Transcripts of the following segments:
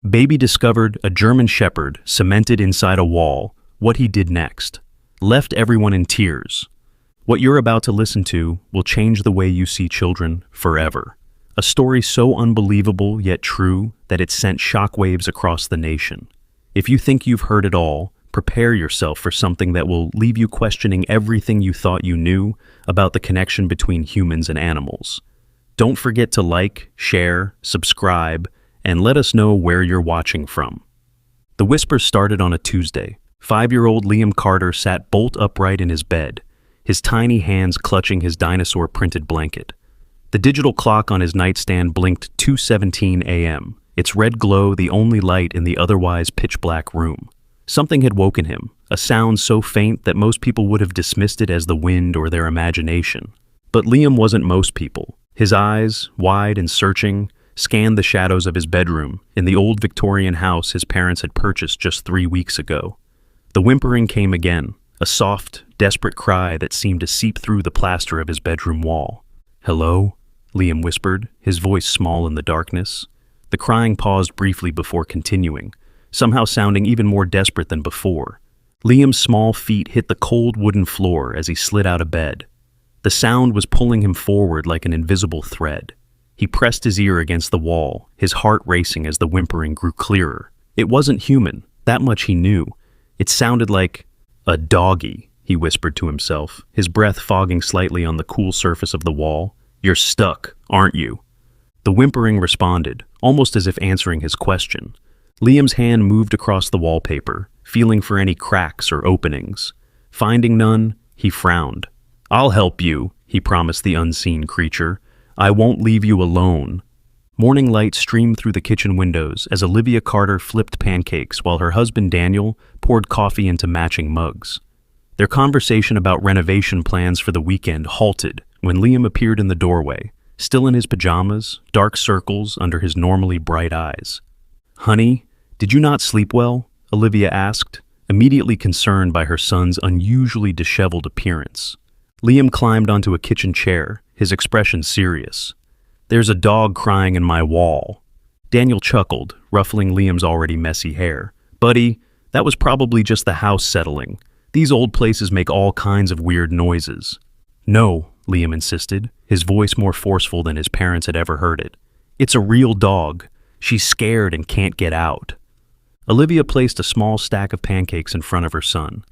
Baby discovered a German shepherd cemented inside a wall. What he did next left everyone in tears. What you're about to listen to will change the way you see children forever. A story so unbelievable yet true that it sent shockwaves across the nation. If you think you've heard it all, prepare yourself for something that will leave you questioning everything you thought you knew about the connection between humans and animals. Don't forget to like, share, subscribe, and let us know where you're watching from. The whispers started on a Tuesday. 5-year-old Liam Carter sat bolt upright in his bed, his tiny hands clutching his dinosaur-printed blanket. The digital clock on his nightstand blinked 2:17 a.m., its red glow the only light in the otherwise pitch-black room. Something had woken him, a sound so faint that most people would have dismissed it as the wind or their imagination. But Liam wasn't most people. His eyes, wide and searching, scanned the shadows of his bedroom in the old Victorian house his parents had purchased just 3 weeks ago. The whimpering came again, a soft, desperate cry that seemed to seep through the plaster of his bedroom wall. "Hello?" Liam whispered, his voice small in the darkness. The crying paused briefly before continuing, somehow sounding even more desperate than before. Liam's small feet hit the cold wooden floor as he slid out of bed. The sound was pulling him forward like an invisible thread. He pressed his ear against the wall, his heart racing as the whimpering grew clearer. It wasn't human, that much he knew. It sounded like a doggy, he whispered to himself, his breath fogging slightly on the cool surface of the wall. "You're stuck, aren't you?" The whimpering responded, almost as if answering his question. Liam's hand moved across the wallpaper, feeling for any cracks or openings. Finding none, he frowned. "I'll help you," he promised the unseen creature. "I won't leave you alone." Morning light streamed through the kitchen windows as Olivia Carter flipped pancakes while her husband Daniel poured coffee into matching mugs. Their conversation about renovation plans for the weekend halted when Liam appeared in the doorway, still in his pajamas, dark circles under his normally bright eyes. "Honey, did you not sleep well?" Olivia asked, immediately concerned by her son's unusually disheveled appearance. Liam climbed onto a kitchen chair, his expression serious. "There's a dog crying in my wall." Daniel chuckled, ruffling Liam's already messy hair. "Buddy, that was probably just the house settling. These old places make all kinds of weird noises." "No," Liam insisted, his voice more forceful than his parents had ever heard it. "It's a real dog. She's scared and can't get out." Olivia placed a small stack of pancakes in front of her son.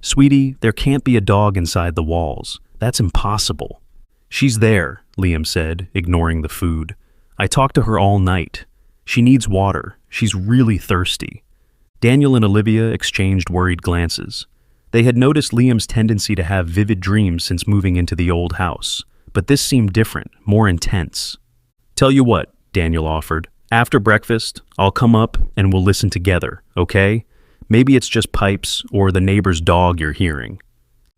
"Sweetie, there can't be a dog inside the walls. That's impossible." "She's there," Liam said, ignoring the food. "I talked to her all night. She needs water. She's really thirsty." Daniel and Olivia exchanged worried glances. They had noticed Liam's tendency to have vivid dreams since moving into the old house, but this seemed different, more intense. "Tell you what," Daniel offered. "After breakfast, I'll come up and we'll listen together, okay? Maybe it's just pipes or the neighbor's dog you're hearing."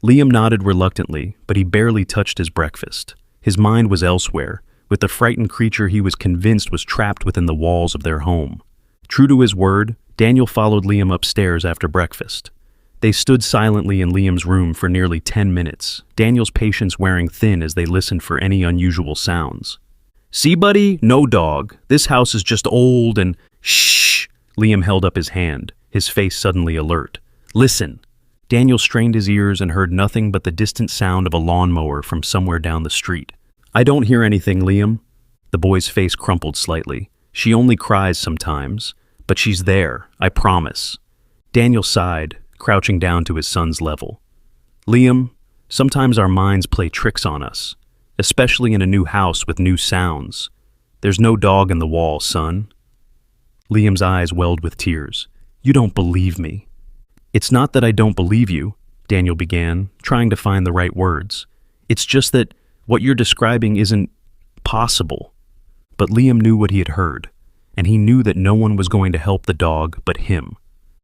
Liam nodded reluctantly, but he barely touched his breakfast. His mind was elsewhere, with the frightened creature he was convinced was trapped within the walls of their home. True to his word, Daniel followed Liam upstairs after breakfast. They stood silently in Liam's room for nearly 10 minutes, Daniel's patience wearing thin as they listened for any unusual sounds. "See, buddy? No dog. This house is just old and—" "Shh!" Liam held up his hand, his face suddenly alert. "Listen." Daniel strained his ears and heard nothing but the distant sound of a lawnmower from somewhere down the street. "I don't hear anything, Liam." The boy's face crumpled slightly. "She only cries sometimes, but she's there, I promise." Daniel sighed, crouching down to his son's level. "Liam, sometimes our minds play tricks on us, especially in a new house with new sounds. There's no dog in the wall, son." Liam's eyes welled with tears. "You don't believe me." "It's not that I don't believe you," Daniel began, trying to find the right words. "It's just that what you're describing isn't possible." But Liam knew what he had heard, and he knew that no one was going to help the dog but him.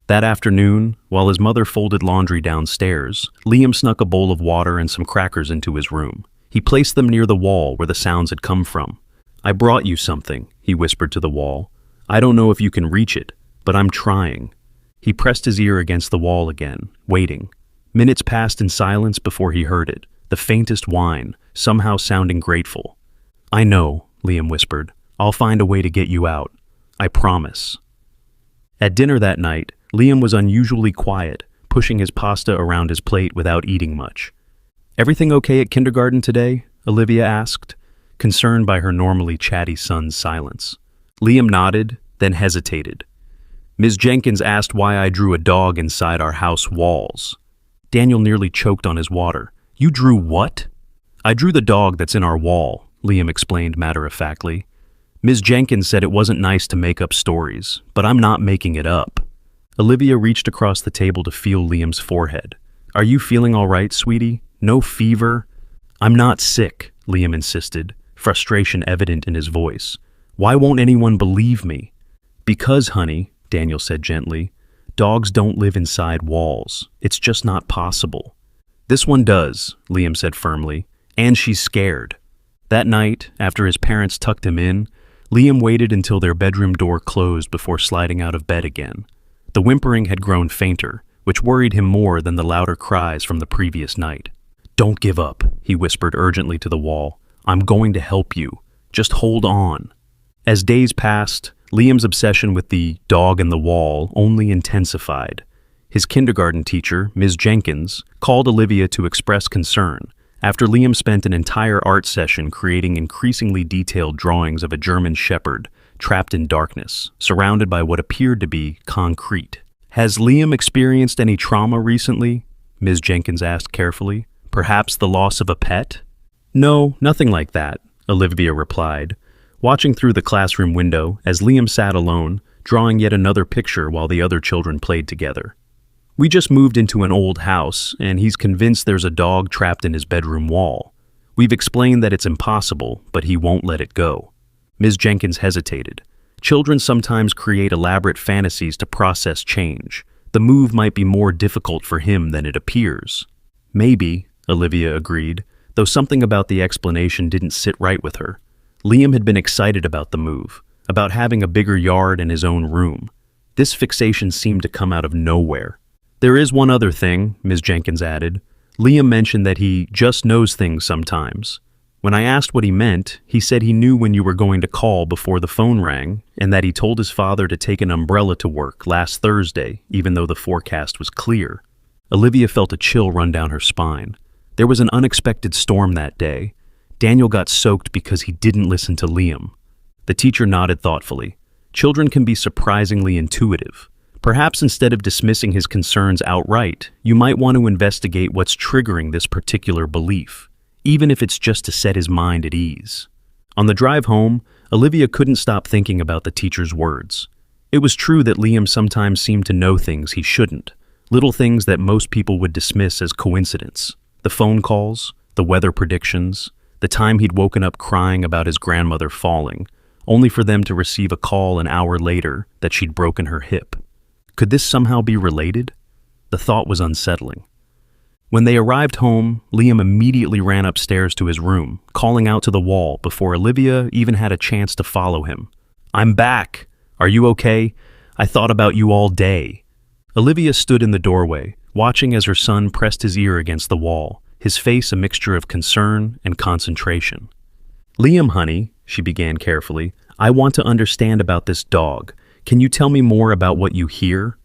That afternoon, while his mother folded laundry downstairs, Liam snuck a bowl of water and some crackers into his room. He placed them near the wall where the sounds had come from. "I brought you something," he whispered to the wall. "I don't know if you can reach it, but I'm trying." He pressed his ear against the wall again, waiting. Minutes passed in silence before he heard it, the faintest whine, somehow sounding grateful. "I know," Liam whispered. "I'll find a way to get you out. I promise." At dinner that night, Liam was unusually quiet, pushing his pasta around his plate without eating much. "Everything okay at kindergarten today?" Olivia asked, concerned by her normally chatty son's silence. Liam nodded, then hesitated. "Ms. Jenkins asked why I drew a dog inside our house walls." Daniel nearly choked on his water. "You drew what?" "I drew the dog that's in our wall," Liam explained matter-of-factly. "Ms. Jenkins said it wasn't nice to make up stories, but I'm not making it up." Olivia reached across the table to feel Liam's forehead. "Are you feeling all right, sweetie? No fever?" "I'm not sick," Liam insisted, frustration evident in his voice. "Why won't anyone believe me?" "Because, honey," Daniel said gently, "dogs don't live inside walls. It's just not possible." "This one does," Liam said firmly, "and she's scared." That night, after his parents tucked him in, Liam waited until their bedroom door closed before sliding out of bed again. The whimpering had grown fainter, which worried him more than the louder cries from the previous night. "Don't give up," he whispered urgently to the wall. "I'm going to help you. Just hold on." As days passed, Liam's obsession with the dog in the wall only intensified. His kindergarten teacher, Ms. Jenkins, called Olivia to express concern after Liam spent an entire art session creating increasingly detailed drawings of a German shepherd trapped in darkness, surrounded by what appeared to be concrete. "Has Liam experienced any trauma recently?" Ms. Jenkins asked carefully. "Perhaps the loss of a pet?" "No, nothing like that," Olivia replied, watching through the classroom window as Liam sat alone, drawing yet another picture while the other children played together. "We just moved into an old house, and he's convinced there's a dog trapped in his bedroom wall. We've explained that it's impossible, but he won't let it go." Ms. Jenkins hesitated. Children sometimes create elaborate fantasies to process change. The move might be more difficult for him than it appears. "Maybe," Olivia agreed, though something about the explanation didn't sit right with her. Liam had been excited about the move, about having a bigger yard and his own room. This fixation seemed to come out of nowhere. "There is one other thing," Ms. Jenkins added. "Liam mentioned that he just knows things sometimes. When I asked what he meant, he said he knew when you were going to call before the phone rang, and that he told his father to take an umbrella to work last Thursday, even though the forecast was clear." Olivia felt a chill run down her spine. There was an unexpected storm that day. Daniel got soaked because he didn't listen to Liam. The teacher nodded thoughtfully. Children can be surprisingly intuitive. Perhaps instead of dismissing his concerns outright, you might want to investigate what's triggering this particular belief, even if it's just to set his mind at ease. On the drive home, Olivia couldn't stop thinking about the teacher's words. It was true that Liam sometimes seemed to know things he shouldn't, little things that most people would dismiss as coincidence. The phone calls, the weather predictions, the time he'd woken up crying about his grandmother falling, only for them to receive a call an hour later that she'd broken her hip. Could this somehow be related? The thought was unsettling. When they arrived home, Liam immediately ran upstairs to his room, calling out to the wall before Olivia even had a chance to follow him. "I'm back. Are you okay? I thought about you all day." Olivia stood in the doorway, watching as her son pressed his ear against the wall, his face a mixture of concern and concentration. "Liam, honey," she began carefully, "I want to understand about this dog. Can you tell me more about what you hear?"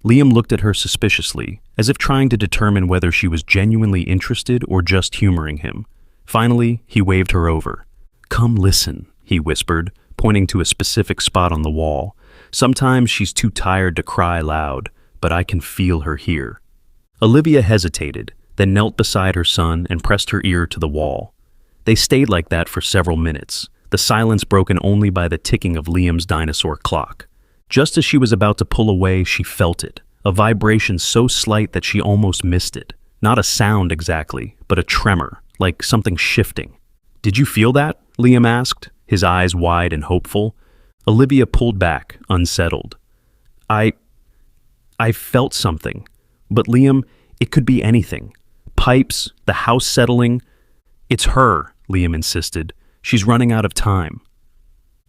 Liam looked at her suspiciously, as if trying to determine whether she was genuinely interested or just humoring him. Finally, he waved her over. "Come listen," he whispered, pointing to a specific spot on the wall. "Sometimes she's too tired to cry loud, but I can feel her here." Olivia hesitated, then knelt beside her son and pressed her ear to the wall. They stayed like that for several minutes, the silence broken only by the ticking of Liam's dinosaur clock. Just as she was about to pull away, she felt it, a vibration so slight that she almost missed it. Not a sound exactly, but a tremor, like something shifting. "Did you feel that?" Liam asked, his eyes wide and hopeful. Olivia pulled back, unsettled. I felt something. But Liam, it could be anything. Pipes, the house settling. "It's her," Liam insisted. "She's running out of time."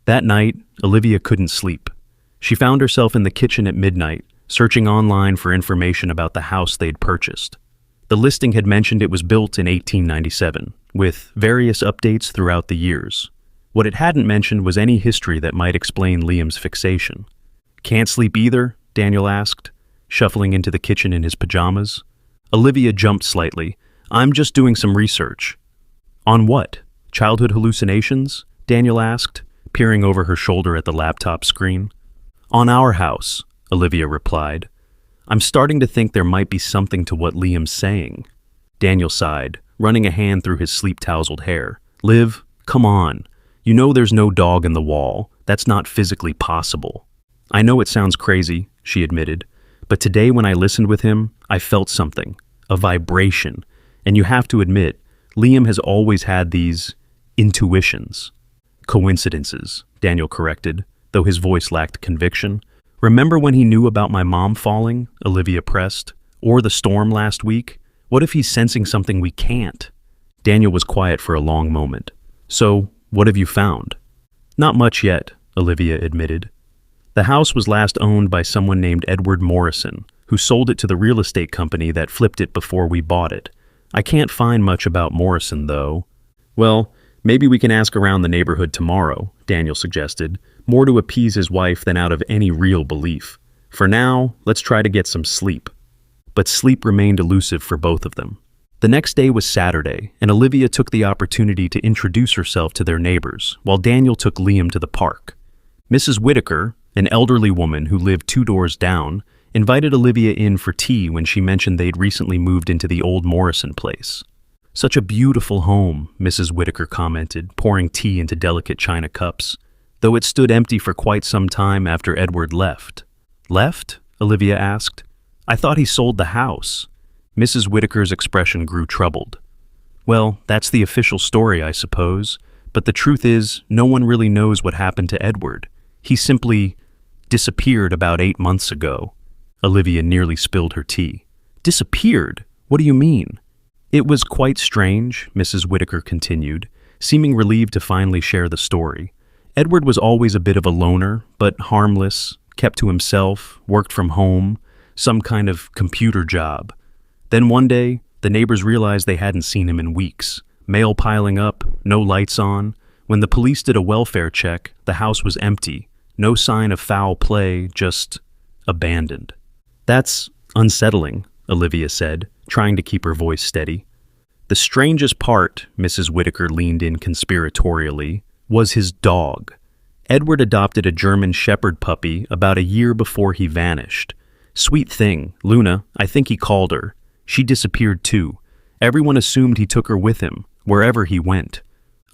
That night, Olivia couldn't sleep. She found herself in the kitchen at midnight, searching online for information about the house they'd purchased. The listing had mentioned it was built in 1897, with various updates throughout the years. What it hadn't mentioned was any history that might explain Liam's fixation. "Can't sleep either?" Daniel asked, shuffling into the kitchen in his pajamas. Olivia jumped slightly. I'm just doing some research. On what? Childhood hallucinations? Daniel asked, peering over her shoulder at the laptop screen. On our house, Olivia replied. I'm starting to think there might be something to what Liam's saying. Daniel sighed, running a hand through his sleep-tousled hair. Liv, come on. You know there's no dog in the wall. That's not physically possible. I know it sounds crazy, she admitted, but today when I listened with him, I felt something, a vibration. And you have to admit, Liam has always had these intuitions. Coincidences, Daniel corrected, though his voice lacked conviction. Remember when he knew about my mom falling? Olivia pressed. Or the storm last week? What if he's sensing something we can't? Daniel was quiet for a long moment. So, what have you found? Not much yet, Olivia admitted. The house was last owned by someone named Edward Morrison, who sold it to the real estate company that flipped it before we bought it. I can't find much about Morrison, though. Well, maybe we can ask around the neighborhood tomorrow, Daniel suggested, more to appease his wife than out of any real belief. For now, let's try to get some sleep. But sleep remained elusive for both of them. The next day was Saturday, and Olivia took the opportunity to introduce herself to their neighbors, while Daniel took Liam to the park. Mrs. Whitaker, an elderly woman who lived 2 doors down, invited Olivia in for tea when she mentioned they'd recently moved into the old Morrison place. Such a beautiful home, Mrs. Whitaker commented, pouring tea into delicate china cups, though it stood empty for quite some time after Edward left. Left? Olivia asked. I thought he sold the house. Mrs. Whitaker's expression grew troubled. Well, that's the official story, I suppose, but the truth is, no one really knows what happened to Edward. He simply disappeared about 8 months ago. Olivia nearly spilled her tea. Disappeared? What do you mean? It was quite strange, Mrs. Whitaker continued, seeming relieved to finally share the story. Edward was always a bit of a loner, but harmless, kept to himself, worked from home, some kind of computer job. Then one day, the neighbors realized they hadn't seen him in weeks. Mail piling up, no lights on. When the police did a welfare check, the house was empty. No sign of foul play, just abandoned. That's unsettling, Olivia said, trying to keep her voice steady. The strangest part, Mrs. Whitaker leaned in conspiratorially, was his dog. Edward adopted a German shepherd puppy about a year before he vanished. Sweet thing, Luna, I think he called her. She disappeared too. Everyone assumed he took her with him, wherever he went.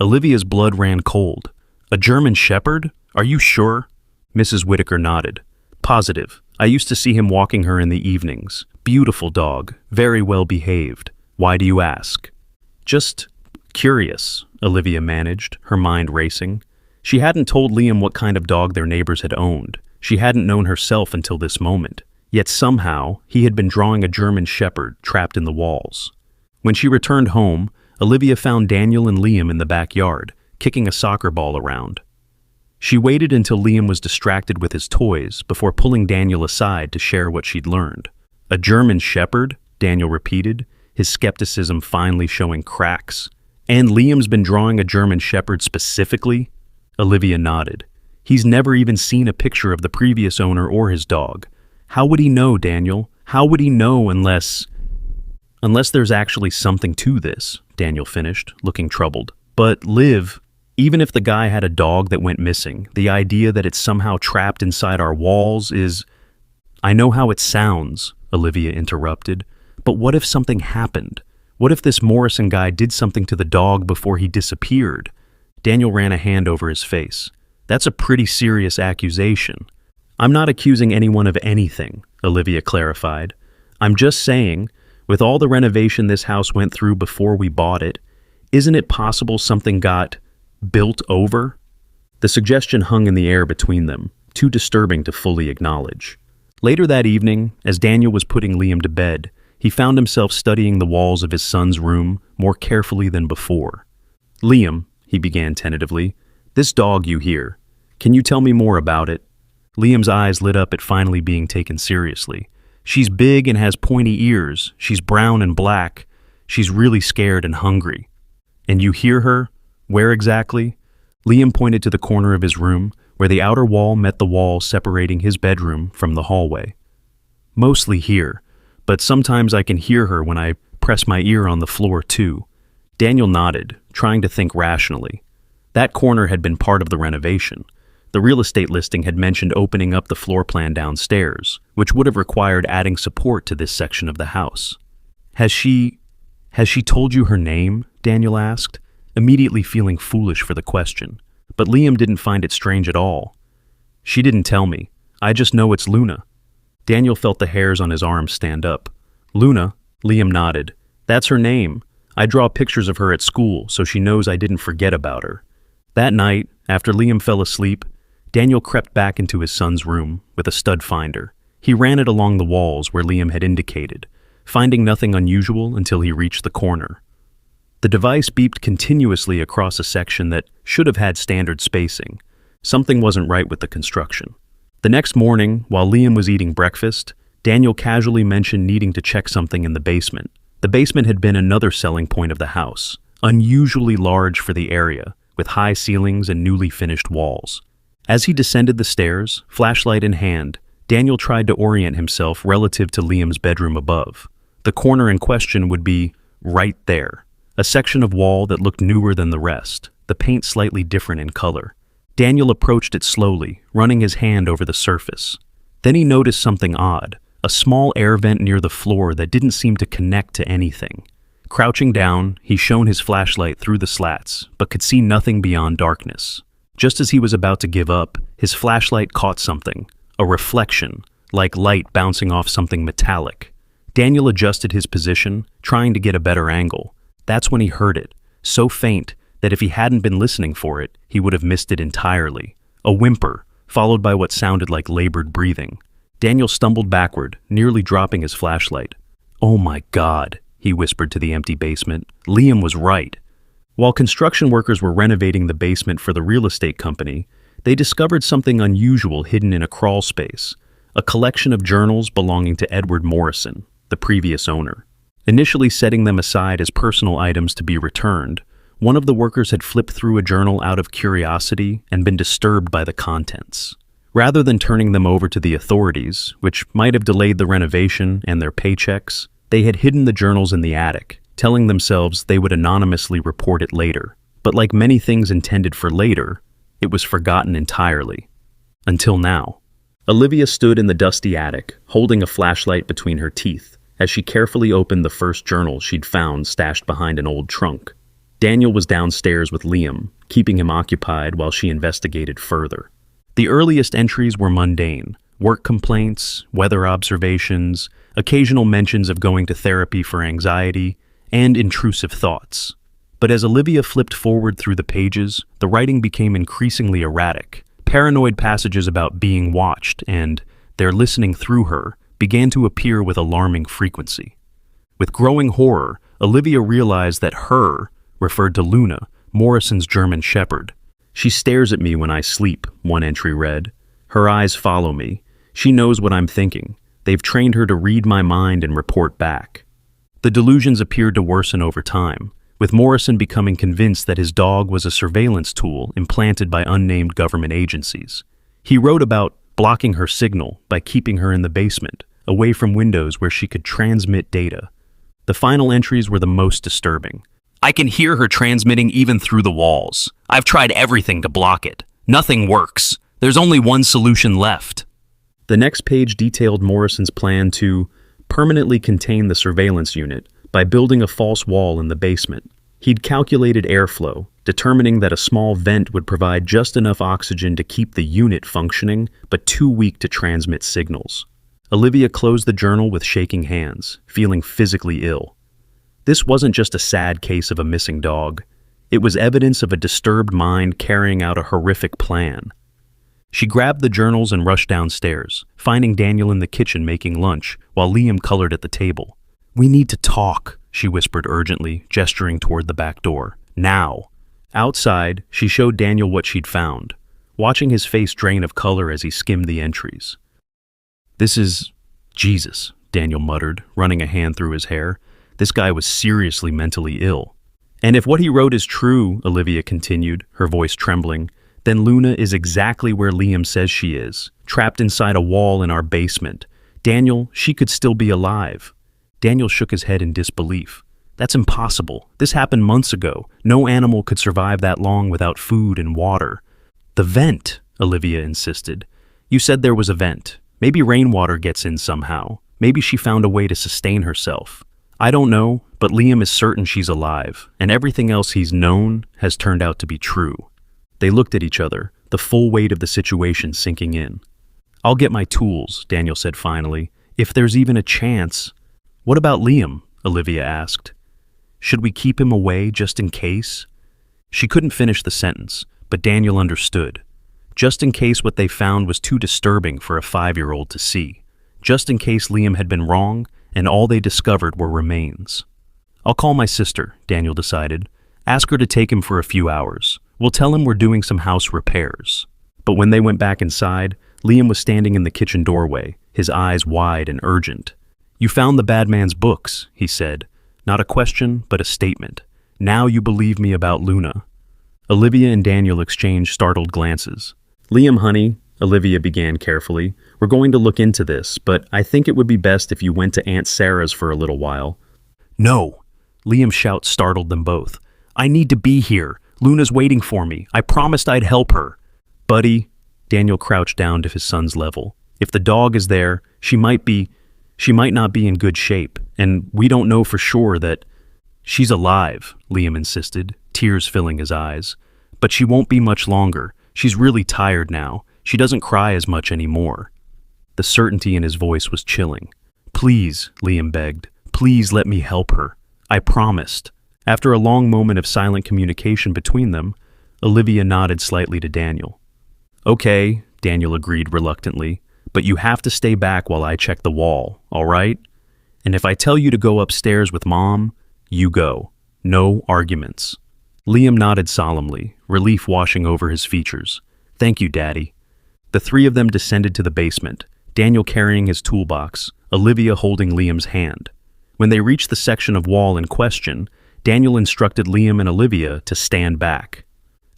Olivia's blood ran cold. A German shepherd? Are you sure? Mrs. Whitaker nodded. Positive. I used to see him walking her in the evenings. Beautiful dog, very well behaved. Why do you ask? Just curious, Olivia managed, her mind racing. She hadn't told Liam what kind of dog their neighbors had owned. She hadn't known herself until this moment. Yet somehow, he had been drawing a German shepherd trapped in the walls. When she returned home, Olivia found Daniel and Liam in the backyard, kicking a soccer ball around. She waited until Liam was distracted with his toys before pulling Daniel aside to share what she'd learned. A German shepherd? Daniel repeated, his skepticism finally showing cracks. And Liam's been drawing a German shepherd specifically? Olivia nodded. He's never even seen a picture of the previous owner or his dog. How would he know, Daniel? How would he know unless there's actually something to this, Daniel finished, looking troubled. But Liv, even if the guy had a dog that went missing, the idea that it's somehow trapped inside our walls is... I know how it sounds, Olivia interrupted, but what if something happened? What if this Morrison guy did something to the dog before he disappeared? Daniel ran a hand over his face. That's a pretty serious accusation. I'm not accusing anyone of anything, Olivia clarified. I'm just saying, with all the renovation this house went through before we bought it, isn't it possible something got built over? The suggestion hung in the air between them, too disturbing to fully acknowledge. Later that evening, as Daniel was putting Liam to bed, he found himself studying the walls of his son's room more carefully than before. Liam, he began tentatively, this dog you hear, can you tell me more about it? Liam's eyes lit up at finally being taken seriously. She's big and has pointy ears. She's brown and black. She's really scared and hungry. And you hear her? Where exactly? Liam pointed to the corner of his room, where the outer wall met the wall separating his bedroom from the hallway. Mostly here, but sometimes I can hear her when I press my ear on the floor too. Daniel nodded, trying to think rationally. That corner had been part of the renovation. The real estate listing had mentioned opening up the floor plan downstairs, which would have required adding support to this section of the house. Has she told you her name? Daniel asked, immediately feeling foolish for the question. But Liam didn't find it strange at all. She didn't tell me. I just know it's Luna. Daniel felt the hairs on his arms stand up. Luna? Liam nodded. That's her name. I draw pictures of her at school so she knows I didn't forget about her. That night, after Liam fell asleep, Daniel crept back into his son's room with a stud finder. He ran it along the walls where Liam had indicated, finding nothing unusual until he reached the corner. The device beeped continuously across a section that should have had standard spacing. Something wasn't right with the construction. The next morning, while Liam was eating breakfast, Daniel casually mentioned needing to check something in the basement. The basement had been another selling point of the house, unusually large for the area, with high ceilings and newly finished walls. As he descended the stairs, flashlight in hand, Daniel tried to orient himself relative to Liam's bedroom above. The corner in question would be right there, a section of wall that looked newer than the rest, the paint slightly different in color. Daniel approached it slowly, running his hand over the surface. Then he noticed something odd, a small air vent near the floor that didn't seem to connect to anything. Crouching down, he shone his flashlight through the slats, but could see nothing beyond darkness. Just as he was about to give up, his flashlight caught something, a reflection, like light bouncing off something metallic. Daniel adjusted his position, trying to get a better angle. That's when he heard it, so faint that if he hadn't been listening for it, he would have missed it entirely. A whimper, followed by what sounded like labored breathing. Daniel stumbled backward, nearly dropping his flashlight. "Oh my God," he whispered to the empty basement. Liam was right. While construction workers were renovating the basement for the real estate company, they discovered something unusual hidden in a crawl space, a collection of journals belonging to Edward Morrison, the previous owner. Initially setting them aside as personal items to be returned, one of the workers had flipped through a journal out of curiosity and been disturbed by the contents. Rather than turning them over to the authorities, which might have delayed the renovation and their paychecks, they had hidden the journals in the attic, telling themselves they would anonymously report it later. But like many things intended for later, it was forgotten entirely. Until now. Olivia stood in the dusty attic, holding a flashlight between her teeth, as she carefully opened the first journal she'd found stashed behind an old trunk. Daniel was downstairs with Liam, keeping him occupied while she investigated further. The earliest entries were mundane: work complaints, weather observations, occasional mentions of going to therapy for anxiety, and intrusive thoughts. But as Olivia flipped forward through the pages, the writing became increasingly erratic. Paranoid passages about being watched and their listening through her began to appear with alarming frequency. With growing horror, Olivia realized that her referred to Luna, Morrison's German shepherd. "She stares at me when I sleep," one entry read. "Her eyes follow me. She knows what I'm thinking. They've trained her to read my mind and report back." The delusions appeared to worsen over time, with Morrison becoming convinced that his dog was a surveillance tool implanted by unnamed government agencies. He wrote about blocking her signal by keeping her in the basement, away from windows where she could transmit data. The final entries were the most disturbing. "I can hear her transmitting even through the walls. I've tried everything to block it. Nothing works. There's only one solution left." The next page detailed Morrison's plan to permanently contain the surveillance unit by building a false wall in the basement. He'd calculated airflow, determining that a small vent would provide just enough oxygen to keep the unit functioning, but too weak to transmit signals. Olivia closed the journal with shaking hands, feeling physically ill. This wasn't just a sad case of a missing dog. It was evidence of a disturbed mind carrying out a horrific plan. She grabbed the journals and rushed downstairs, finding Daniel in the kitchen making lunch, while Liam colored at the table. "We need to talk," she whispered urgently, gesturing toward the back door. "Now." Outside, she showed Daniel what she'd found, watching his face drain of color as he skimmed the entries. "This is Jesus," Daniel muttered, running a hand through his hair. This guy was seriously mentally ill. "And if what he wrote is true," Olivia continued, her voice trembling, Then Luna is exactly where Liam says she is, trapped inside a wall in our basement. Daniel, she could still be alive. Daniel shook his head in disbelief. That's impossible. This happened months ago. No animal could survive that long without food and water. The vent, Olivia insisted. You said there was a vent. Maybe rainwater gets in somehow. Maybe she found a way to sustain herself. I don't know, but Liam is certain she's alive, and everything else he's known has turned out to be true. They looked at each other, the full weight of the situation sinking in. I'll get my tools, Daniel said finally. If there's even a chance. What about Liam? Olivia asked. Should we keep him away just in case? She couldn't finish the sentence, but Daniel understood. Just in case what they found was too disturbing for a 5-year-old to see. Just in case Liam had been wrong and all they discovered were remains. I'll call my sister, Daniel decided. Ask her to take him for a few hours. We'll tell him we're doing some house repairs. But when they went back inside, Liam was standing in the kitchen doorway, his eyes wide and urgent. You found the bad man's books, he said. Not a question, but a statement. Now you believe me about Luna. Olivia and Daniel exchanged startled glances. Liam, honey, Olivia began carefully, we're going to look into this, but I think it would be best if you went to Aunt Sarah's for a little while. No! Liam's shout startled them both. I need to be here. Luna's waiting for me. I promised I'd help her. Buddy, Daniel crouched down to his son's level. If the dog is there, she might not be in good shape, and we don't know for sure that... She's alive, Liam insisted, tears filling his eyes. But she won't be much longer. She's really tired now. She doesn't cry as much anymore. The certainty in his voice was chilling. Please, Liam begged, please let me help her. I promised. After a long moment of silent communication between them, Olivia nodded slightly to Daniel. Okay, Daniel agreed reluctantly, but you have to stay back while I check the wall, all right? And if I tell you to go upstairs with Mom, you go. No arguments. Liam nodded solemnly, relief washing over his features. Thank you, Daddy. The three of them descended to the basement, Daniel carrying his toolbox, Olivia holding Liam's hand. When they reached the section of wall in question, Daniel instructed Liam and Olivia to stand back.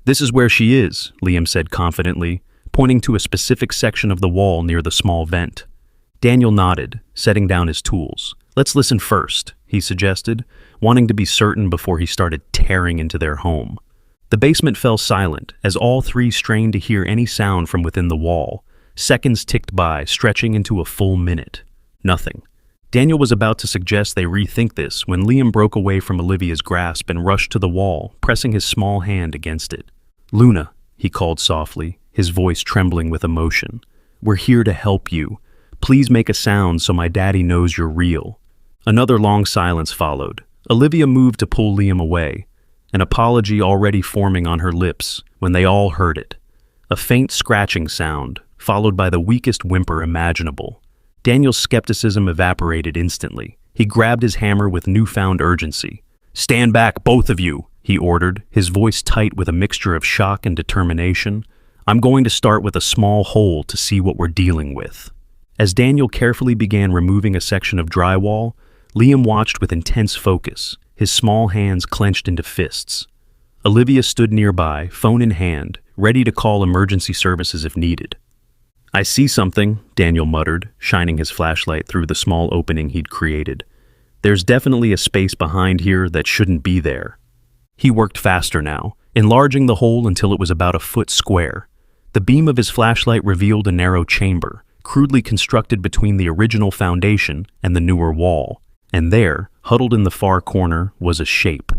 This is where she is, Liam said confidently, pointing to a specific section of the wall near the small vent. Daniel nodded, setting down his tools. Let's listen first, he suggested, wanting to be certain before he started tearing into their home. The basement fell silent as all three strained to hear any sound from within the wall. Seconds ticked by, stretching into a full minute. Nothing. Daniel was about to suggest they rethink this when Liam broke away from Olivia's grasp and rushed to the wall, pressing his small hand against it. Luna, he called softly, his voice trembling with emotion. We're here to help you. Please make a sound so my daddy knows you're real. Another long silence followed. Olivia moved to pull Liam away, an apology already forming on her lips when they all heard it. A faint scratching sound, followed by the weakest whimper imaginable. Daniel's skepticism evaporated instantly. He grabbed his hammer with newfound urgency. Stand back, both of you, he ordered, his voice tight with a mixture of shock and determination. I'm going to start with a small hole to see what we're dealing with. As Daniel carefully began removing a section of drywall, Liam watched with intense focus, his small hands clenched into fists. Olivia stood nearby, phone in hand, ready to call emergency services if needed. I see something, Daniel muttered, shining his flashlight through the small opening he'd created. There's definitely a space behind here that shouldn't be there. He worked faster now, enlarging the hole until it was about a foot square. The beam of his flashlight revealed a narrow chamber, crudely constructed between the original foundation and the newer wall. And there, huddled in the far corner, was a shape.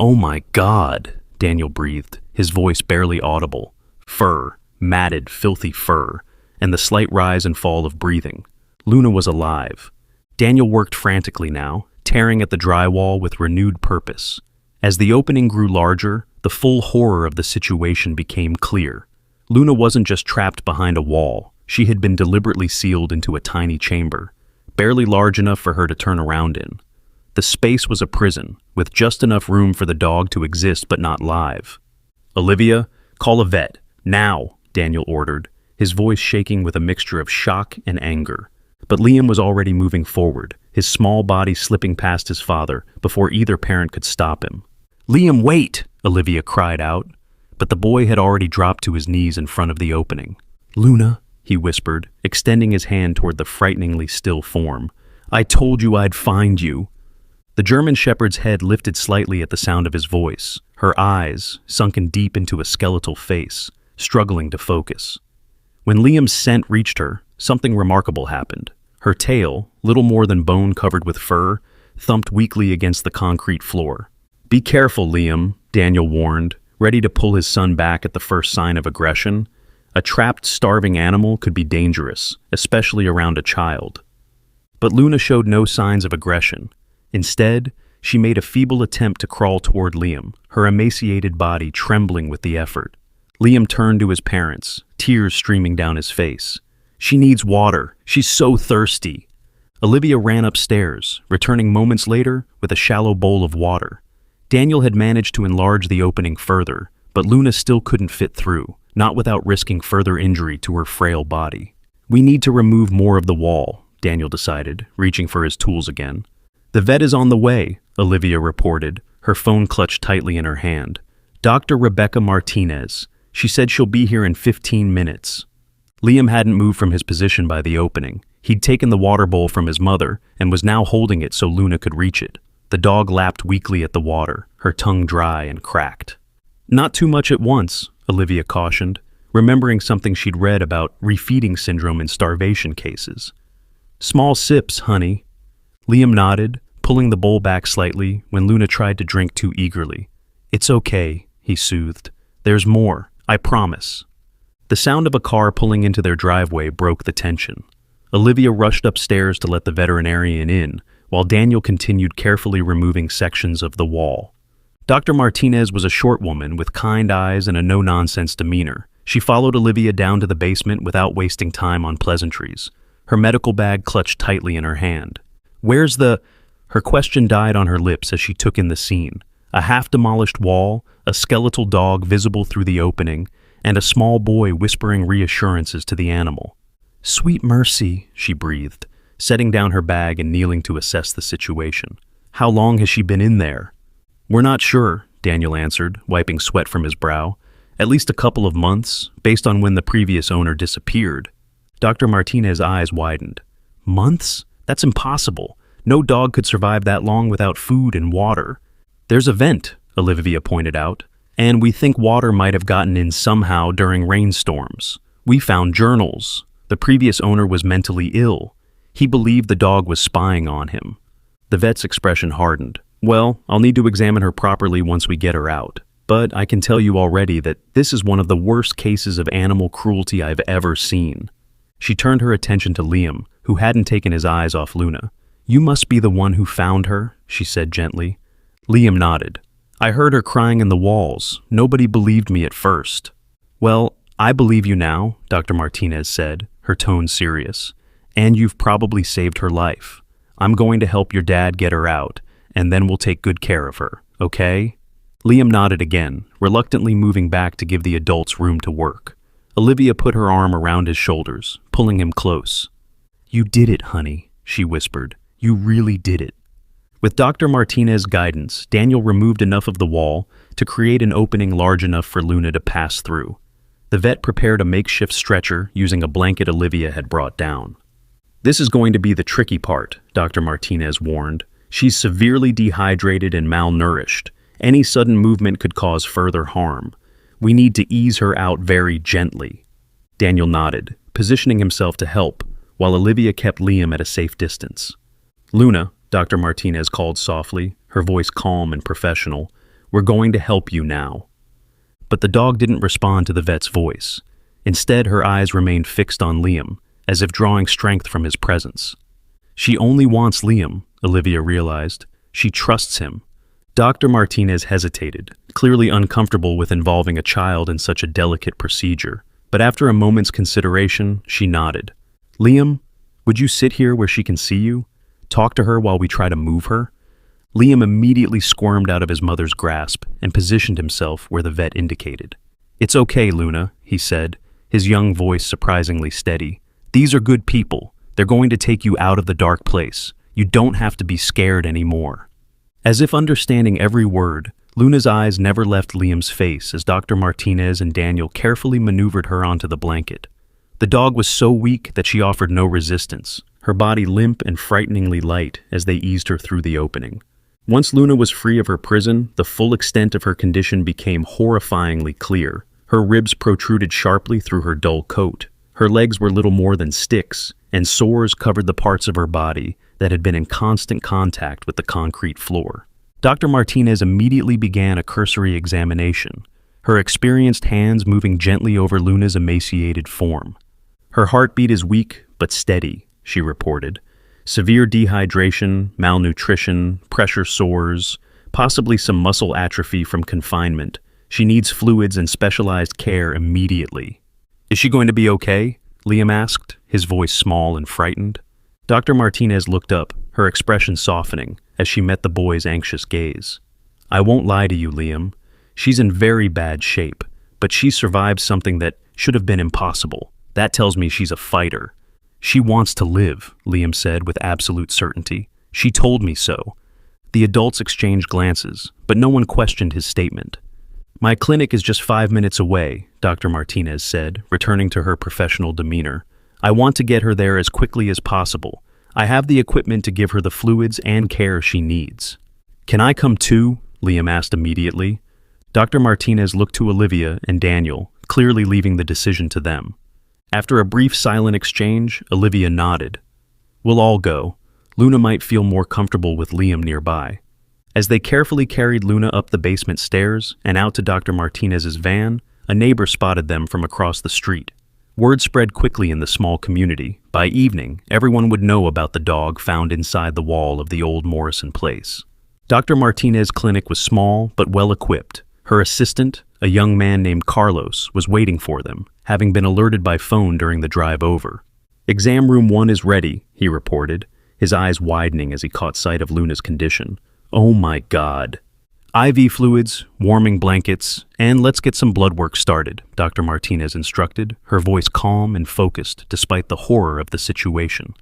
Oh my God, Daniel breathed, his voice barely audible. Fur, matted, filthy fur, and the slight rise and fall of breathing. Luna was alive. Daniel worked frantically now, tearing at the drywall with renewed purpose. As the opening grew larger, the full horror of the situation became clear. Luna wasn't just trapped behind a wall. She had been deliberately sealed into a tiny chamber, barely large enough for her to turn around in. The space was a prison, with just enough room for the dog to exist but not live. Olivia, call a vet. Now, Daniel ordered, his voice shaking with a mixture of shock and anger. But Liam was already moving forward, his small body slipping past his father before either parent could stop him. Liam, wait! Olivia cried out. but the boy had already dropped to his knees in front of the opening. "Luna," he whispered, extending his hand toward the frighteningly still form. "I told you I'd find you." The German shepherd's head lifted slightly at the sound of his voice, her eyes sunken deep into a skeletal face, struggling to focus. When Liam's scent reached her, something remarkable happened. Her tail, little more than bone covered with fur, thumped weakly against the concrete floor. "Be careful, Liam," Daniel warned, ready to pull his son back at the first sign of aggression. A trapped, starving animal could be dangerous, especially around a child. But Luna showed no signs of aggression. Instead, she made a feeble attempt to crawl toward Liam, her emaciated body trembling with the effort. Liam turned to his parents, tears streaming down his face. "She needs water. She's so thirsty." Olivia ran upstairs, returning moments later with a shallow bowl of water. Daniel had managed to enlarge the opening further, but Luna still couldn't fit through, not without risking further injury to her frail body. "We need to remove more of the wall," Daniel decided, reaching for his tools again. "The vet is on the way," Olivia reported, her phone clutched tightly in her hand. "Dr. Rebecca Martinez. She said she'll be here in 15 minutes. Liam hadn't moved from his position by the opening. He'd taken the water bowl from his mother and was now holding it so Luna could reach it. The dog lapped weakly at the water, her tongue dry and cracked. "Not too much at once," Olivia cautioned, remembering something she'd read about refeeding syndrome in starvation cases. "Small sips, honey." Liam nodded, pulling the bowl back slightly when Luna tried to drink too eagerly. "It's okay," he soothed. "There's more, I promise." The sound of a car pulling into their driveway broke the tension. Olivia rushed upstairs to let the veterinarian in, while Daniel continued carefully removing sections of the wall. Dr. Martinez was a short woman with kind eyes and a no-nonsense demeanor. She followed Olivia down to the basement without wasting time on pleasantries, her medical bag clutched tightly in her hand. "Where's the—" Her question died on her lips as she took in the scene. A half-demolished wall, a skeletal dog visible through the opening, and a small boy whispering reassurances to the animal. "Sweet mercy," she breathed, setting down her bag and kneeling to assess the situation. "How long has she been in there?" "We're not sure," Daniel answered, wiping sweat from his brow. "At least a couple of months, based on when the previous owner disappeared." Dr. Martinez's eyes widened. "Months? That's impossible. No dog could survive that long without food and water." "There's a vent," Olivia pointed out, "and we think water might have gotten in somehow during rainstorms. We found journals. The previous owner was mentally ill. He believed the dog was spying on him." The vet's expression hardened. "Well, I'll need to examine her properly once we get her out. But I can tell you already that this is one of the worst cases of animal cruelty I've ever seen." She turned her attention to Liam, who hadn't taken his eyes off Luna. "You must be the one who found her," she said gently. Liam nodded. "I heard her crying in the walls. Nobody believed me at first." "Well, I believe you now," Dr. Martinez said, her tone serious. "And you've probably saved her life. I'm going to help your dad get her out, and then we'll take good care of her, okay?" Liam nodded again, reluctantly moving back to give the adults room to work. Olivia put her arm around his shoulders, pulling him close. "You did it, honey," she whispered. "You really did it." With Dr. Martinez's guidance, Daniel removed enough of the wall to create an opening large enough for Luna to pass through. The vet prepared a makeshift stretcher using a blanket Olivia had brought down. "This is going to be the tricky part," Dr. Martinez warned. "She's severely dehydrated and malnourished. Any sudden movement could cause further harm. We need to ease her out very gently." Daniel nodded, positioning himself to help, while Olivia kept Liam at a safe distance. "Luna," Dr. Martinez called softly, her voice calm and professional, "we're going to help you now." But the dog didn't respond to the vet's voice. Instead, her eyes remained fixed on Liam, as if drawing strength from his presence. She only wants Liam, Olivia realized. She trusts him. Dr. Martinez hesitated, clearly uncomfortable with involving a child in such a delicate procedure. But after a moment's consideration, she nodded. "Liam, would you sit here where she can see you? Talk to her while we try to move her?" Liam immediately squirmed out of his mother's grasp and positioned himself where the vet indicated. "It's okay, Luna," he said, his young voice surprisingly steady. "These are good people. They're going to take you out of the dark place. You don't have to be scared anymore." As if understanding every word, Luna's eyes never left Liam's face as Dr. Martinez and Daniel carefully maneuvered her onto the blanket. The dog was so weak that she offered no resistance, her body limp and frighteningly light as they eased her through the opening. Once Luna was free of her prison, the full extent of her condition became horrifyingly clear. Her ribs protruded sharply through her dull coat. Her legs were little more than sticks, and sores covered the parts of her body that had been in constant contact with the concrete floor. Dr. Martinez immediately began a cursory examination, her experienced hands moving gently over Luna's emaciated form. "Her heartbeat is weak but steady," she reported. "Severe dehydration, malnutrition, pressure sores, possibly some muscle atrophy from confinement. She needs fluids and specialized care immediately." "Is she going to be okay?" Liam asked, his voice small and frightened. Dr. Martinez looked up, her expression softening as she met the boy's anxious gaze. "I won't lie to you, Liam. She's in very bad shape, but she survived something that should have been impossible. That tells me she's a fighter." "She wants to live," Liam said with absolute certainty. "She told me so." The adults exchanged glances, but no one questioned his statement. "My clinic is just 5 minutes away," Dr. Martinez said, returning to her professional demeanor. "I want to get her there as quickly as possible. I have the equipment to give her the fluids and care she needs." "Can I come too?" Liam asked immediately. Dr. Martinez looked to Olivia and Daniel, clearly leaving the decision to them. After a brief silent exchange, Olivia nodded. "We'll all go. Luna might feel more comfortable with Liam nearby." As they carefully carried Luna up the basement stairs and out to Dr. Martinez's van, a neighbor spotted them from across the street. Word spread quickly in the small community. By evening, everyone would know about the dog found inside the wall of the old Morrison place. Dr. Martinez's clinic was small but well-equipped. Her assistant, a young man named Carlos, was waiting for them, having been alerted by phone during the drive over. "Exam room 1 is ready," he reported, his eyes widening as he caught sight of Luna's condition. "Oh my God." "IV fluids, warming blankets, and let's get some blood work started," Dr. Martinez instructed, her voice calm and focused despite the horror of the situation.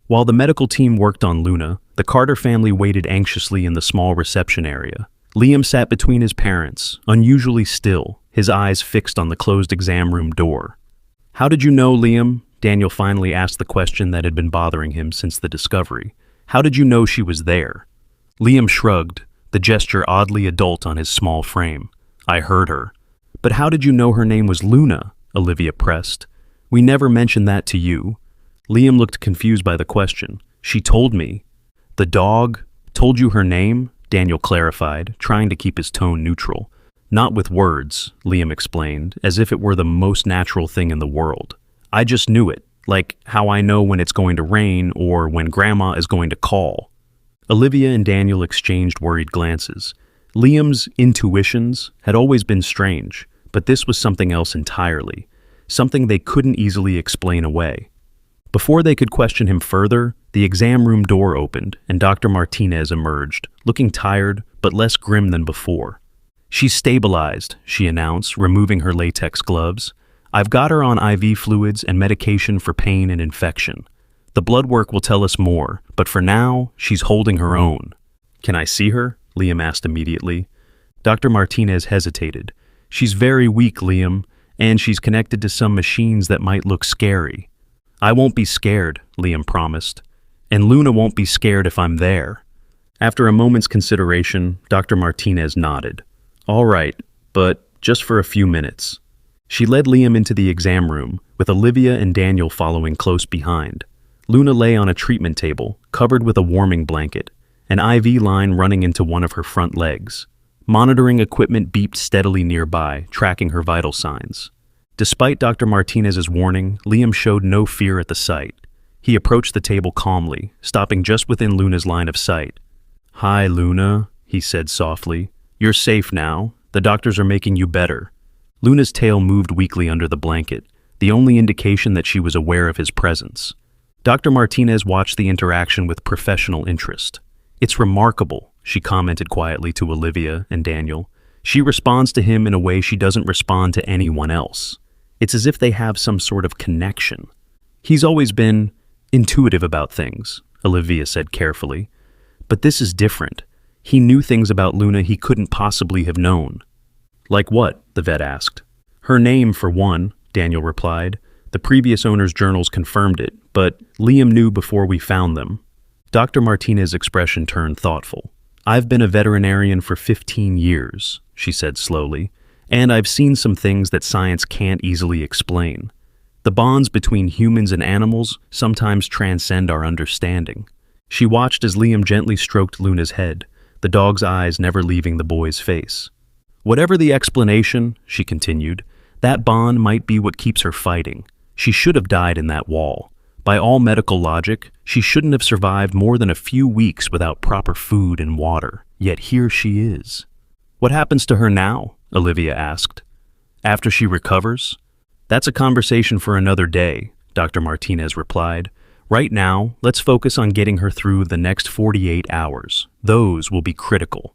While the medical team worked on Luna, the Carter family waited anxiously in the small reception area. Liam sat between his parents, unusually still, his eyes fixed on the closed exam room door. "How did you know, Liam?" Daniel finally asked the question that had been bothering him since the discovery. "How did you know she was there?" Liam shrugged, the gesture oddly adult on his small frame. "I heard her." "But how did you know her name was Luna?" Olivia pressed. "We never mentioned that to you." Liam looked confused by the question. "She told me." "The dog told you her name?" Daniel clarified, trying to keep his tone neutral. "Not with words," Liam explained, as if it were the most natural thing in the world. "I just knew it, like how I know when it's going to rain or when Grandma is going to call." Olivia and Daniel exchanged worried glances. Liam's intuitions had always been strange, but this was something else entirely, something they couldn't easily explain away. Before they could question him further, the exam room door opened and Dr. Martinez emerged, looking tired but less grim than before. "She's stabilized," she announced, removing her latex gloves. "I've got her on IV fluids and medication for pain and infection. The blood work will tell us more, but for now, she's holding her own." "Can I see her?" Liam asked immediately. Dr. Martinez hesitated. "She's very weak, Liam, and she's connected to some machines that might look scary." "I won't be scared," Liam promised. "And Luna won't be scared if I'm there." After a moment's consideration, Dr. Martinez nodded. "All right, but just for a few minutes." She led Liam into the exam room, with Olivia and Daniel following close behind. Luna lay on a treatment table, covered with a warming blanket, an IV line running into one of her front legs. Monitoring equipment beeped steadily nearby, tracking her vital signs. Despite Dr. Martinez's warning, Liam showed no fear at the sight. He approached the table calmly, stopping just within Luna's line of sight. "Hi, Luna," he said softly. "You're safe now. The doctors are making you better." Luna's tail moved weakly under the blanket, the only indication that she was aware of his presence. Dr. Martinez watched the interaction with professional interest. "It's remarkable," she commented quietly to Olivia and Daniel. "She responds to him in a way she doesn't respond to anyone else. It's as if they have some sort of connection." "He's always been intuitive about things," Olivia said carefully. "But this is different. He knew things about Luna he couldn't possibly have known. Like what? The vet asked. Her name, for one, Daniel replied. The previous owner's journals confirmed it, but Liam knew before we found them. Dr. Martinez's expression turned thoughtful. I've been a veterinarian for 15 years, she said slowly, and I've seen some things that science can't easily explain. The bonds between humans and animals sometimes transcend our understanding. She watched as Liam gently stroked Luna's head, the dog's eyes never leaving the boy's face. Whatever the explanation, she continued, that bond might be what keeps her fighting. She should have died in that wall. By all medical logic, she shouldn't have survived more than a few weeks without proper food and water. Yet here she is. What happens to her now? Olivia asked. After she recovers? That's a conversation for another day, Dr. Martinez replied. Right now, let's focus on getting her through the next 48 hours. Those will be critical.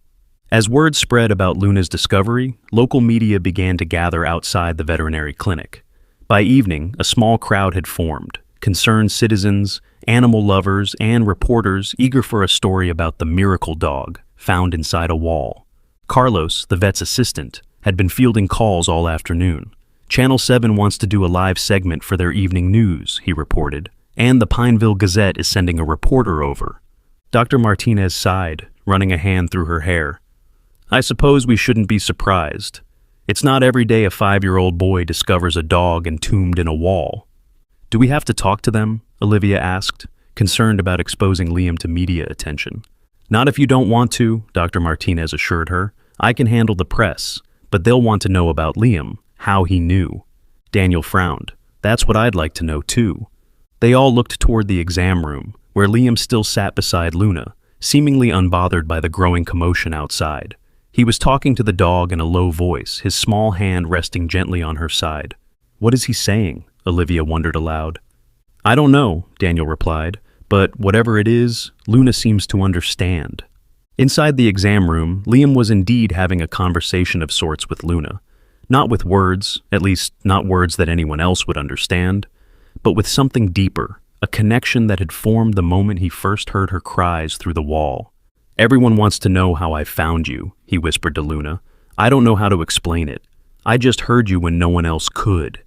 As word spread about Luna's discovery, local media began to gather outside the veterinary clinic. By evening, a small crowd had formed. Concerned citizens, animal lovers, and reporters eager for a story about the miracle dog found inside a wall. Carlos, the vet's assistant, had been fielding calls all afternoon. Channel 7 wants to do a live segment for their evening news, he reported, and the Pineville Gazette is sending a reporter over. Dr. Martinez sighed, running a hand through her hair. I suppose we shouldn't be surprised. It's not every day a 5-year-old boy discovers a dog entombed in a wall. Do we have to talk to them? Olivia asked, concerned about exposing Liam to media attention. Not if you don't want to, Dr. Martinez assured her. I can handle the press, but they'll want to know about Liam, how he knew. Daniel frowned. That's what I'd like to know too. They all looked toward the exam room, where Liam still sat beside Luna, seemingly unbothered by the growing commotion outside. He was talking to the dog in a low voice, his small hand resting gently on her side. What is he saying? Olivia wondered aloud. I don't know, Daniel replied, but whatever it is, Luna seems to understand. Inside the exam room, Liam was indeed having a conversation of sorts with Luna. Not with words, at least not words that anyone else would understand, but with something deeper, a connection that had formed the moment he first heard her cries through the wall. Everyone wants to know how I found you, he whispered to Luna. I don't know how to explain it. I just heard you when no one else could.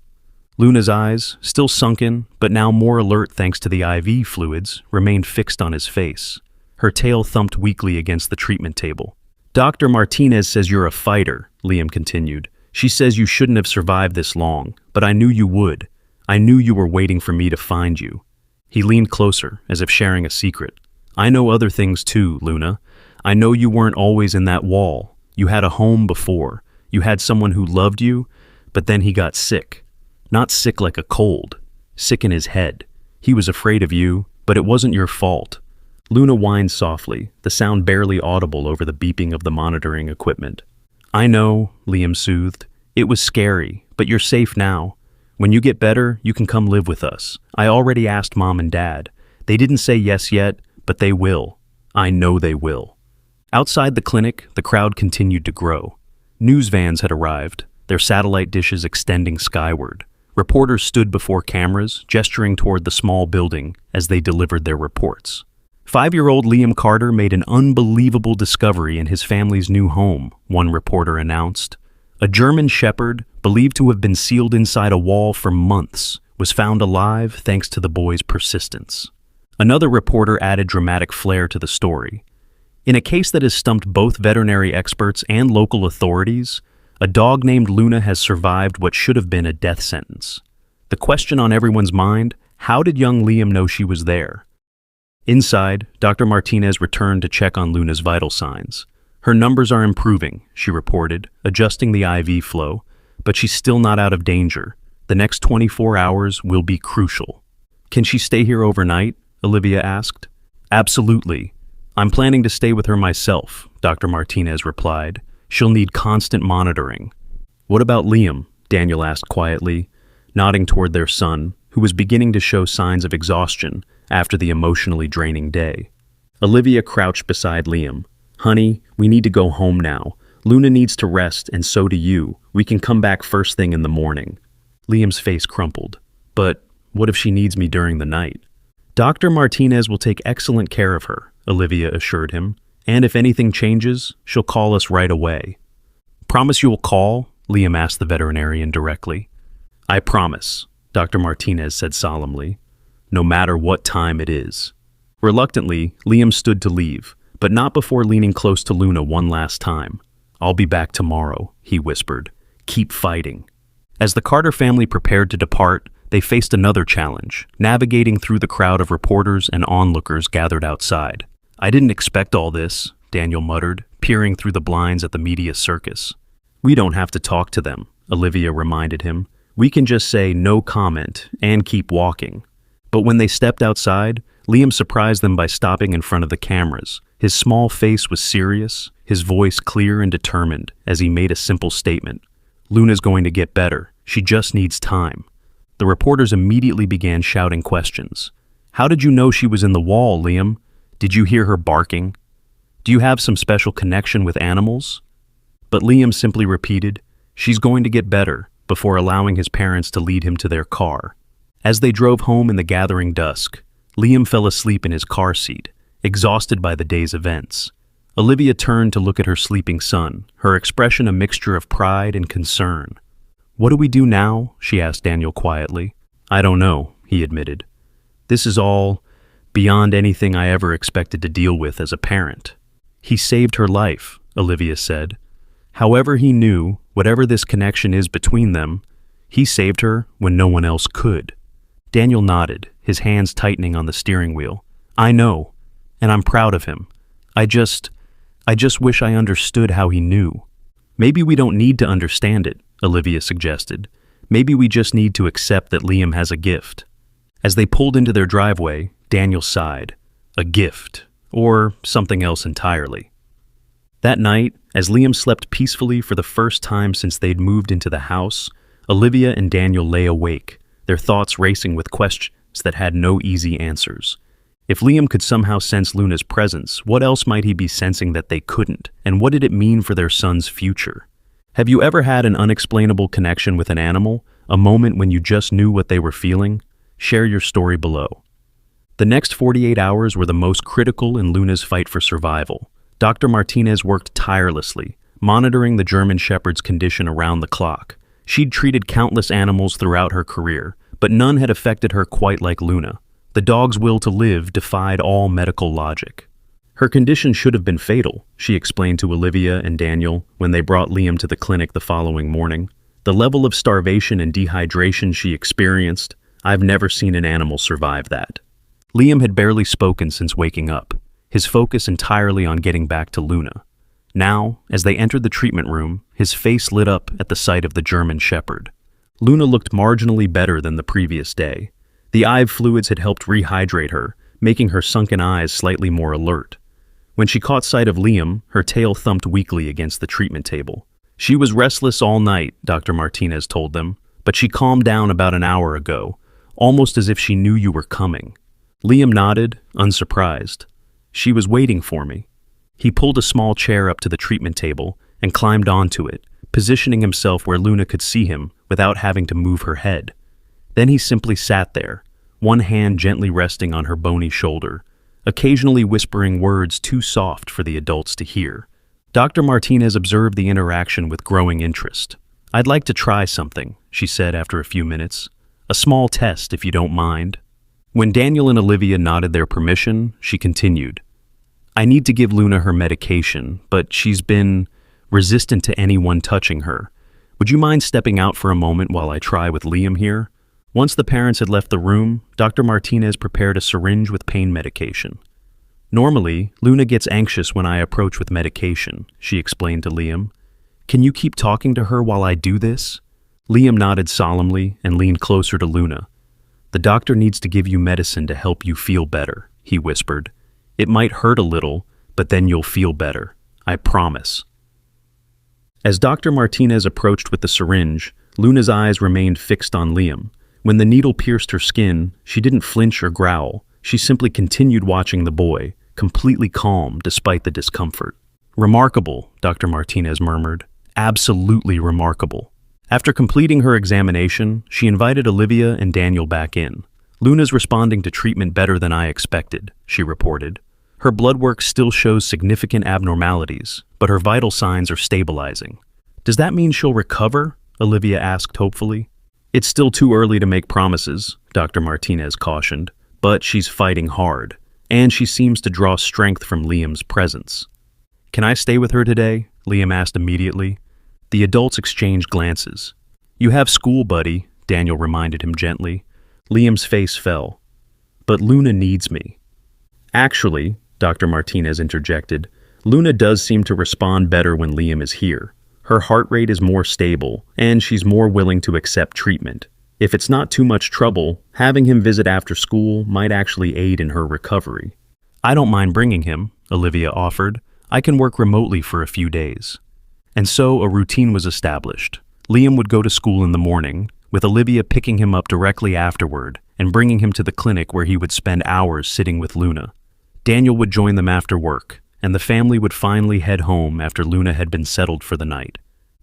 Luna's eyes, still sunken, but now more alert thanks to the IV fluids, remained fixed on his face. Her tail thumped weakly against the treatment table. Dr. Martinez says you're a fighter, Liam continued. She says you shouldn't have survived this long, but I knew you would. I knew you were waiting for me to find you. He leaned closer, as if sharing a secret. I know other things too, Luna. I know you weren't always in that wall. You had a home before. You had someone who loved you, but then he got sick. Not sick like a cold, sick in his head. He was afraid of you, but it wasn't your fault. Luna whined softly, the sound barely audible over the beeping of the monitoring equipment. I know, Liam soothed. It was scary, but you're safe now. When you get better, you can come live with us. I already asked Mom and Dad. They didn't say yes yet, but they will. I know they will. Outside the clinic, the crowd continued to grow. News vans had arrived, their satellite dishes extending skyward. Reporters stood before cameras, gesturing toward the small building as they delivered their reports. 5-year-old Liam Carter made an unbelievable discovery in his family's new home, one reporter announced. A German shepherd, believed to have been sealed inside a wall for months, was found alive thanks to the boy's persistence. Another reporter added dramatic flair to the story. In a case that has stumped both veterinary experts and local authorities, a dog named Luna has survived what should have been a death sentence. The question on everyone's mind, how did young Liam know she was there? Inside, Dr. Martinez returned to check on Luna's vital signs. Her numbers are improving, she reported, adjusting the IV flow, but she's still not out of danger. The next 24 hours will be crucial. Can she stay here overnight? Olivia asked. Absolutely. I'm planning to stay with her myself, Dr. Martinez replied. She'll need constant monitoring. What about Liam? Daniel asked quietly, nodding toward their son, who was beginning to show signs of exhaustion after the emotionally draining day. Olivia crouched beside Liam. Honey, we need to go home now. Luna needs to rest, and so do you. We can come back first thing in the morning. Liam's face crumpled. But what if she needs me during the night? Dr. Martinez will take excellent care of her, Olivia assured him. And if anything changes, she'll call us right away. Promise you'll call? Liam asked the veterinarian directly. I promise, Dr. Martinez said solemnly, no matter what time it is. Reluctantly, Liam stood to leave, but not before leaning close to Luna one last time. I'll be back tomorrow, he whispered. Keep fighting. As the Carter family prepared to depart, they faced another challenge, navigating through the crowd of reporters and onlookers gathered outside. I didn't expect all this, Daniel muttered, peering through the blinds at the media circus. We don't have to talk to them, Olivia reminded him. We can just say no comment and keep walking. But when they stepped outside, Liam surprised them by stopping in front of the cameras. His small face was serious, his voice clear and determined as he made a simple statement. Luna's going to get better. She just needs time. The reporters immediately began shouting questions. How did you know she was in the wall, Liam? Did you hear her barking? Do you have some special connection with animals? But Liam simply repeated, she's going to get better, before allowing his parents to lead him to their car. As they drove home in the gathering dusk, Liam fell asleep in his car seat, exhausted by the day's events. Olivia turned to look at her sleeping son, her expression a mixture of pride and concern. What do we do now? She asked Daniel quietly. I don't know, he admitted. This is all beyond anything I ever expected to deal with as a parent. He saved her life, Olivia said. However he knew, whatever this connection is between them, he saved her when no one else could. Daniel nodded, his hands tightening on the steering wheel. I know, and I'm proud of him. I just wish I understood how he knew. Maybe we don't need to understand it, Olivia suggested. Maybe we just need to accept that Liam has a gift. As they pulled into their driveway, Daniel sighed. A gift, or something else entirely. That night, as Liam slept peacefully for the first time since they'd moved into the house, Olivia and Daniel lay awake, their thoughts racing with questions that had no easy answers. If Liam could somehow sense Luna's presence, what else might he be sensing that they couldn't? And what did it mean for their son's future? Have you ever had an unexplainable connection with an animal? A moment when you just knew what they were feeling? Share your story below. The next 48 hours were the most critical in Luna's fight for survival. Dr. Martinez worked tirelessly, monitoring the German Shepherd's condition around the clock. She'd treated countless animals throughout her career, but none had affected her quite like Luna. The dog's will to live defied all medical logic. Her condition should have been fatal, she explained to Olivia and Daniel when they brought Liam to the clinic the following morning. The level of starvation and dehydration she experienced, I've never seen an animal survive that. Liam had barely spoken since waking up, his focus entirely on getting back to Luna. Now, as they entered the treatment room, his face lit up at the sight of the German Shepherd. Luna looked marginally better than the previous day. The eye fluids had helped rehydrate her, making her sunken eyes slightly more alert. When she caught sight of Liam, her tail thumped weakly against the treatment table. She was restless all night, Dr. Martinez told them, but she calmed down about an hour ago, almost as if she knew you were coming. Liam nodded, unsurprised. She was waiting for me. He pulled a small chair up to the treatment table and climbed onto it, positioning himself where Luna could see him without having to move her head. Then he simply sat there, one hand gently resting on her bony shoulder, occasionally whispering words too soft for the adults to hear. Dr. Martinez observed the interaction with growing interest. I'd like to try something, she said after a few minutes. A small test, if you don't mind. When Daniel and Olivia nodded their permission, she continued. I need to give Luna her medication, but she's been resistant to anyone touching her. Would you mind stepping out for a moment while I try with Liam here? Once the parents had left the room, Dr. Martinez prepared a syringe with pain medication. Normally, Luna gets anxious when I approach with medication, she explained to Liam. Can you keep talking to her while I do this? Liam nodded solemnly and leaned closer to Luna. The doctor needs to give you medicine to help you feel better, he whispered. It might hurt a little, but then you'll feel better. I promise. As Dr. Martinez approached with the syringe, Luna's eyes remained fixed on Liam. When the needle pierced her skin, she didn't flinch or growl. She simply continued watching the boy, completely calm despite the discomfort. Remarkable, Dr. Martinez murmured. Absolutely remarkable. After completing her examination, she invited Olivia and Daniel back in. Luna's responding to treatment better than I expected, she reported. Her blood work still shows significant abnormalities, but her vital signs are stabilizing. Does that mean she'll recover? Olivia asked hopefully. It's still too early to make promises, Dr. Martinez cautioned, but she's fighting hard, and she seems to draw strength from Liam's presence. Can I stay with her today? Liam asked immediately. The adults exchanged glances. You have school, buddy, Daniel reminded him gently. Liam's face fell. But Luna needs me. Actually, Dr. Martinez interjected, Luna does seem to respond better when Liam is here. Her heart rate is more stable, and she's more willing to accept treatment. If it's not too much trouble, having him visit after school might actually aid in her recovery. I don't mind bringing him, Olivia offered. I can work remotely for a few days. And so a routine was established. Liam would go to school in the morning, with Olivia picking him up directly afterward and bringing him to the clinic where he would spend hours sitting with Luna. Daniel would join them after work, and the family would finally head home after Luna had been settled for the night.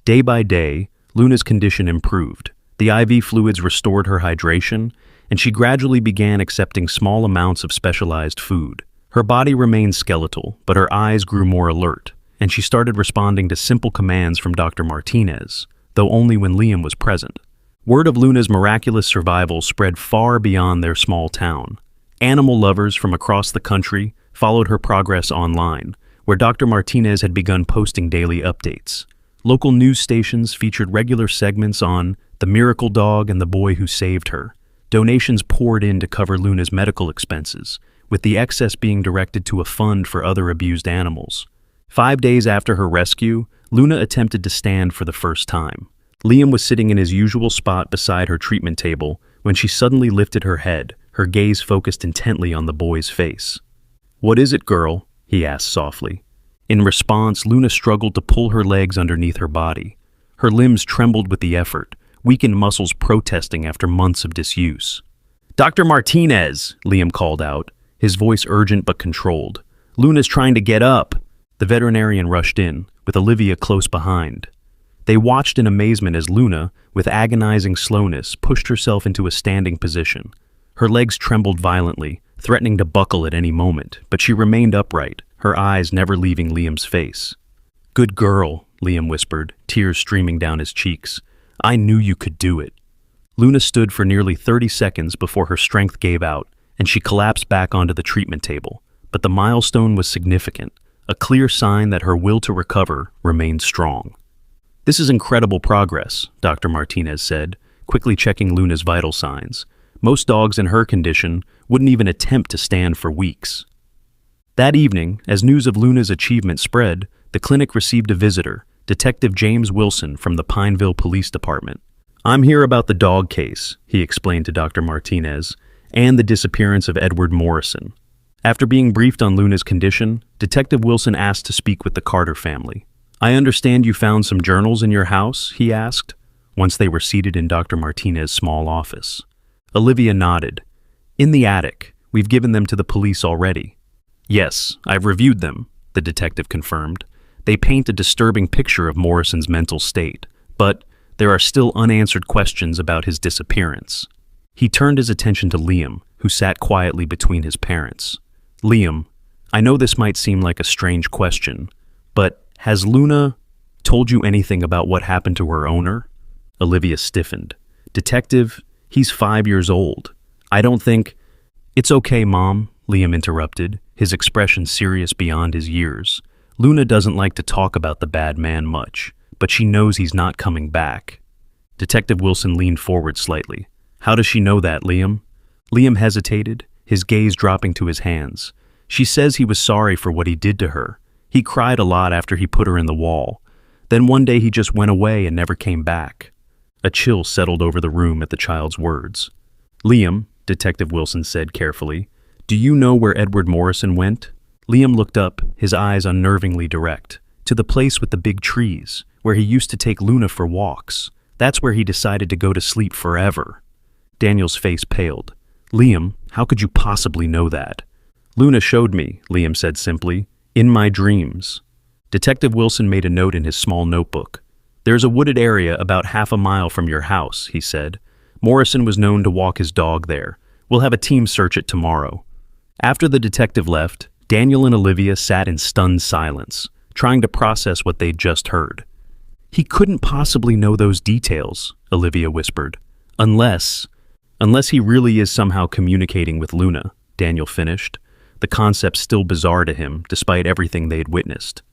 Day by day, Luna's condition improved. The IV fluids restored her hydration, and she gradually began accepting small amounts of specialized food. Her body remained skeletal, but her eyes grew more alert, and she started responding to simple commands from Dr. Martinez, though only when Liam was present. Word of Luna's miraculous survival spread far beyond their small town. Animal lovers from across the country followed her progress online, where Dr. Martinez had begun posting daily updates. Local news stations featured regular segments on the miracle dog and the boy who saved her. Donations poured in to cover Luna's medical expenses, with the excess being directed to a fund for other abused animals. 5 days after her rescue, Luna attempted to stand for the first time. Liam was sitting in his usual spot beside her treatment table when she suddenly lifted her head, her gaze focused intently on the boy's face. "What is it, girl?" he asked softly. In response, Luna struggled to pull her legs underneath her body. Her limbs trembled with the effort, weakened muscles protesting after months of disuse. "Dr. Martinez!" Liam called out, his voice urgent but controlled. "Luna's trying to get up." The veterinarian rushed in, with Olivia close behind. They watched in amazement as Luna, with agonizing slowness, pushed herself into a standing position. Her legs trembled violently, threatening to buckle at any moment, but she remained upright, her eyes never leaving Liam's face. "Good girl," Liam whispered, tears streaming down his cheeks. "I knew you could do it." Luna stood for nearly 30 seconds before her strength gave out, and she collapsed back onto the treatment table. But the milestone was significant, a clear sign that her will to recover remained strong. "This is incredible progress," Dr. Martinez said, quickly checking Luna's vital signs. Most dogs in her condition wouldn't even attempt to stand for weeks. That evening, as news of Luna's achievement spread, the clinic received a visitor, Detective James Wilson from the Pineville Police Department. "I'm here about the dog case," he explained to Dr. Martinez, "and the disappearance of Edward Morrison." After being briefed on Luna's condition, Detective Wilson asked to speak with the Carter family. "I understand you found some journals in your house?" he asked, once they were seated in Dr. Martinez's small office. Olivia nodded. "In the attic. We've given them to the police already." "Yes, I've reviewed them," the detective confirmed. "They paint a disturbing picture of Morrison's mental state, but there are still unanswered questions about his disappearance." He turned his attention to Liam, who sat quietly between his parents. "Liam, I know this might seem like a strange question, but has Luna told you anything about what happened to her owner?" Olivia stiffened. "Detective, he's 5 years old. I don't think—" "It's okay, Mom," Liam interrupted, his expression serious beyond his years. "Luna doesn't like to talk about the bad man much, but she knows he's not coming back." Detective Wilson leaned forward slightly. "How does she know that, Liam?" Liam hesitated, his gaze dropping to his hands. "She says he was sorry for what he did to her. He cried a lot after he put her in the wall. Then one day he just went away and never came back." A chill settled over the room at the child's words. "Liam," Detective Wilson said carefully, "do you know where Edward Morrison went?" Liam looked up, his eyes unnervingly direct. "To the place with the big trees, where he used to take Luna for walks. That's where he decided to go to sleep forever." Daniel's face paled. "Liam, how could you possibly know that?" "Luna showed me," Liam said simply, "in my dreams." Detective Wilson made a note in his small notebook. "There's a wooded area about half a mile from your house," he said. "Morrison was known to walk his dog there. We'll have a team search it tomorrow." After the detective left, Daniel and Olivia sat in stunned silence, trying to process what they'd just heard. "He couldn't possibly know those details," Olivia whispered. Unless he really is somehow communicating with Luna," Daniel finished, the concept still bizarre to him despite everything they'd witnessed.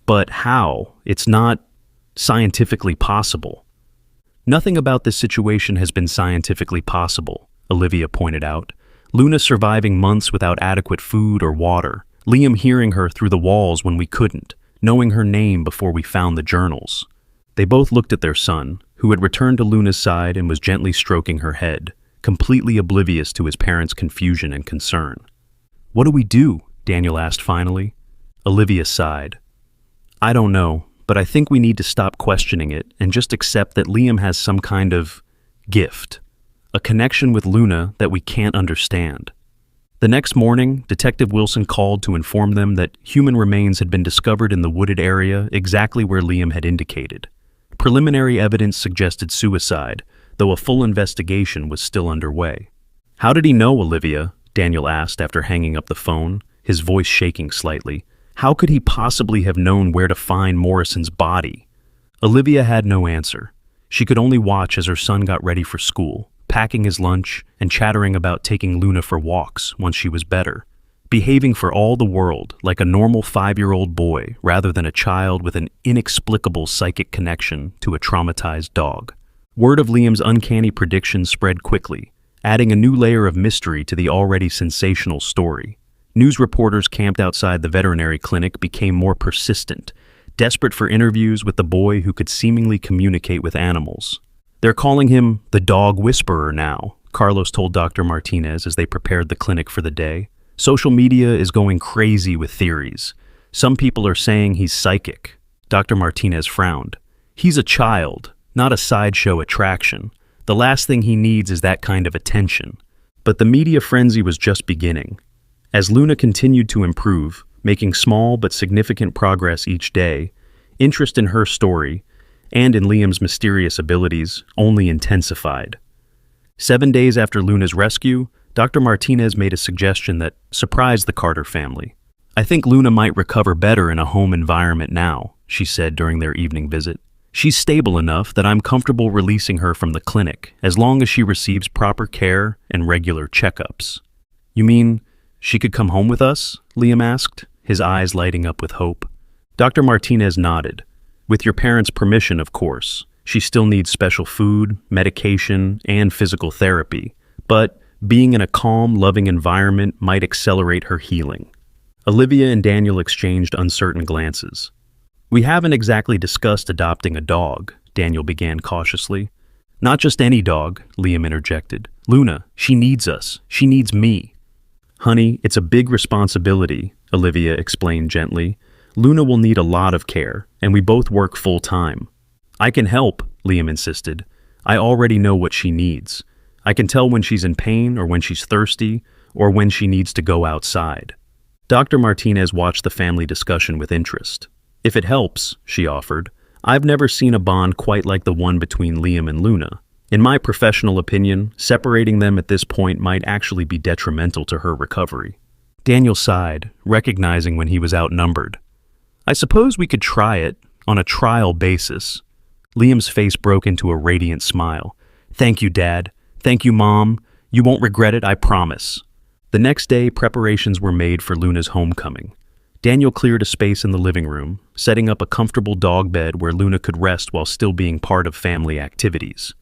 "But how? It's not scientifically possible." "Nothing about this situation has been scientifically possible," Olivia pointed out. "Luna surviving months without adequate food or water, Liam hearing her through the walls when we couldn't, knowing her name before we found the journals." They both looked at their son, who had returned to Luna's side and was gently stroking her head, completely oblivious to his parents' confusion and concern. "What do we do?" Daniel asked finally. Olivia sighed. "I don't know, but I think we need to stop questioning it and just accept that Liam has some kind of gift, a connection with Luna that we can't understand." The next morning, Detective Wilson called to inform them that human remains had been discovered in the wooded area exactly where Liam had indicated. Preliminary evidence suggested suicide, though a full investigation was still underway. "How did he know, Olivia?" Daniel asked after hanging up the phone, his voice shaking slightly. "How could he possibly have known where to find Morrison's body?" Olivia had no answer. She could only watch as her son got ready for school, packing his lunch and chattering about taking Luna for walks once she was better, behaving for all the world like a normal 5-year-old boy rather than a child with an inexplicable psychic connection to a traumatized dog. Word of Liam's uncanny prediction spread quickly, adding a new layer of mystery to the already sensational story. News reporters camped outside the veterinary clinic became more persistent, desperate for interviews with the boy who could seemingly communicate with animals. "They're calling him the dog whisperer now," Carlos told Dr. Martinez as they prepared the clinic for the day. "Social media is going crazy with theories. Some people are saying he's psychic." Dr. Martinez frowned. "He's a child, not a sideshow attraction. The last thing he needs is that kind of attention." But the media frenzy was just beginning. As Luna continued to improve, making small but significant progress each day, interest in her story, and in Liam's mysterious abilities, only intensified. 7 days after Luna's rescue, Dr. Martinez made a suggestion that surprised the Carter family. "I think Luna might recover better in a home environment now," she said during their evening visit. "She's stable enough that I'm comfortable releasing her from the clinic as long as she receives proper care and regular checkups." "You mean she could come home with us?" Liam asked, his eyes lighting up with hope. Dr. Martinez nodded. "With your parents' permission, of course. She still needs special food, medication, and physical therapy, but being in a calm, loving environment might accelerate her healing." Olivia and Daniel exchanged uncertain glances. "We haven't exactly discussed adopting a dog," Daniel began cautiously. "Not just any dog," Liam interjected. "Luna, she needs us. She needs me." "Honey, it's a big responsibility," Olivia explained gently. "Luna will need a lot of care, and we both work full-time." "I can help," Liam insisted. "I already know what she needs. I can tell when she's in pain or when she's thirsty or when she needs to go outside." Dr. Martinez watched the family discussion with interest. "If it helps," she offered, "I've never seen a bond quite like the one between Liam and Luna. In my professional opinion, separating them at this point might actually be detrimental to her recovery." Daniel sighed, recognizing when he was outnumbered. "I suppose we could try it, on a trial basis." Liam's face broke into a radiant smile. "Thank you, Dad. Thank you, Mom. You won't regret it, I promise." The next day, preparations were made for Luna's homecoming. Daniel cleared a space in the living room, setting up a comfortable dog bed where Luna could rest while still being part of family activities.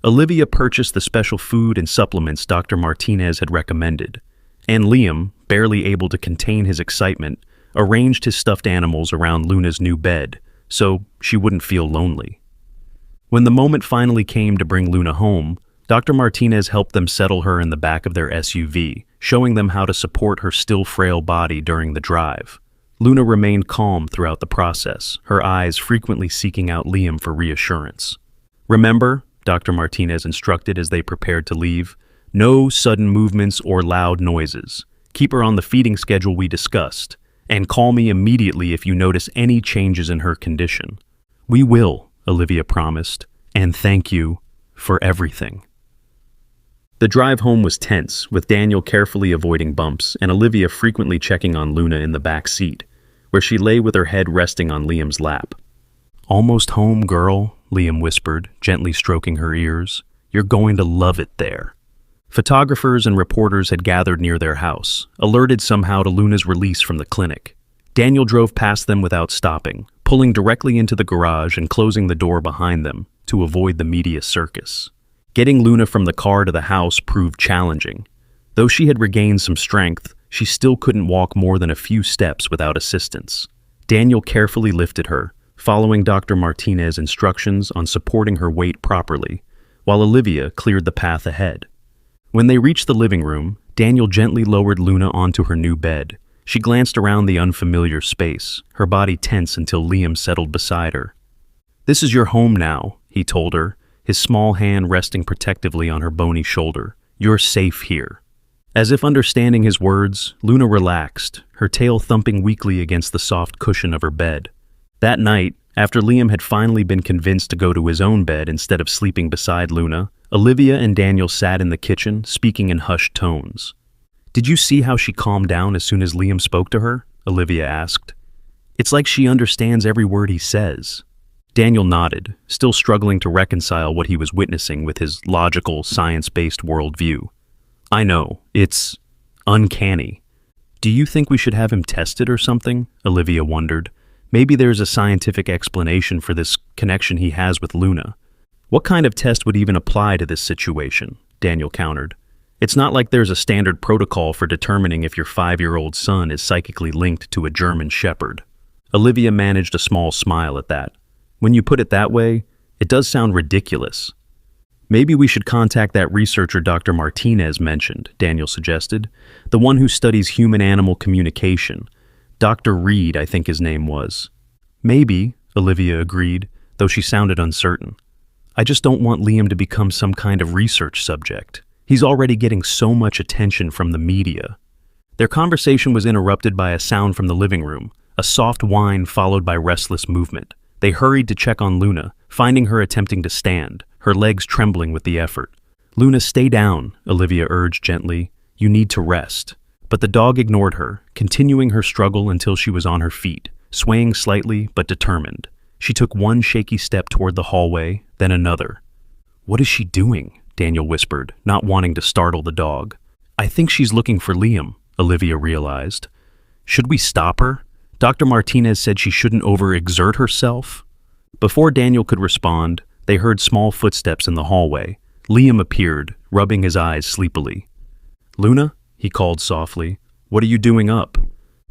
Olivia purchased the special food and supplements Dr. Martinez had recommended, and Liam, barely able to contain his excitement, arranged his stuffed animals around Luna's new bed so she wouldn't feel lonely. When the moment finally came to bring Luna home, Dr. Martinez helped them settle her in the back of their SUV, showing them how to support her still frail body during the drive. Luna remained calm throughout the process, her eyes frequently seeking out Liam for reassurance. "Remember," Dr. Martinez instructed as they prepared to leave, "no sudden movements or loud noises. Keep her on the feeding schedule we discussed, and call me immediately if you notice any changes in her condition." "We will," Olivia promised, "and thank you for everything." The drive home was tense, with Daniel carefully avoiding bumps and Olivia frequently checking on Luna in the back seat, where she lay with her head resting on Liam's lap. "Almost home, girl," Liam whispered, gently stroking her ears. "You're going to love it there." Photographers and reporters had gathered near their house, alerted somehow to Luna's release from the clinic. Daniel drove past them without stopping, pulling directly into the garage and closing the door behind them to avoid the media circus. Getting Luna from the car to the house proved challenging. Though she had regained some strength, she still couldn't walk more than a few steps without assistance. Daniel carefully lifted her, following Dr. Martinez's instructions on supporting her weight properly, while Olivia cleared the path ahead. When they reached the living room, Daniel gently lowered Luna onto her new bed. She glanced around the unfamiliar space, her body tense until Liam settled beside her. "This is your home now," he told her, his small hand resting protectively on her bony shoulder. "You're safe here." As if understanding his words, Luna relaxed, her tail thumping weakly against the soft cushion of her bed. That night, after Liam had finally been convinced to go to his own bed instead of sleeping beside Luna, Olivia and Daniel sat in the kitchen, speaking in hushed tones. "Did you see how she calmed down as soon as Liam spoke to her?" Olivia asked. "It's like she understands every word he says." Daniel nodded, still struggling to reconcile what he was witnessing with his logical, science-based worldview. "I know, it's uncanny. Do you think we should have him tested or something?" Olivia wondered. "Maybe there's a scientific explanation for this connection he has with Luna." "What kind of test would even apply to this situation?" Daniel countered. "It's not like there's a standard protocol for determining if your 5-year-old son is psychically linked to a German shepherd." Olivia managed a small smile at that. "When you put it that way, it does sound ridiculous." "Maybe we should contact that researcher Dr. Martinez mentioned," Daniel suggested. "The one who studies human-animal communication. Dr. Reed, I think his name was." "Maybe," Olivia agreed, though she sounded uncertain. "I just don't want Liam to become some kind of research subject. He's already getting so much attention from the media." Their conversation was interrupted by a sound from the living room, a soft whine followed by restless movement. They hurried to check on Luna, finding her attempting to stand, her legs trembling with the effort. "Luna, stay down," Olivia urged gently. "You need to rest." But the dog ignored her, continuing her struggle until she was on her feet, swaying slightly but determined. She took one shaky step toward the hallway, then another. "What is she doing?" Daniel whispered, not wanting to startle the dog. "I think she's looking for Liam," Olivia realized. "Should we stop her? Dr. Martinez said she shouldn't overexert herself." Before Daniel could respond, they heard small footsteps in the hallway. Liam appeared, rubbing his eyes sleepily. "Luna?" he called softly. "What are you doing up?"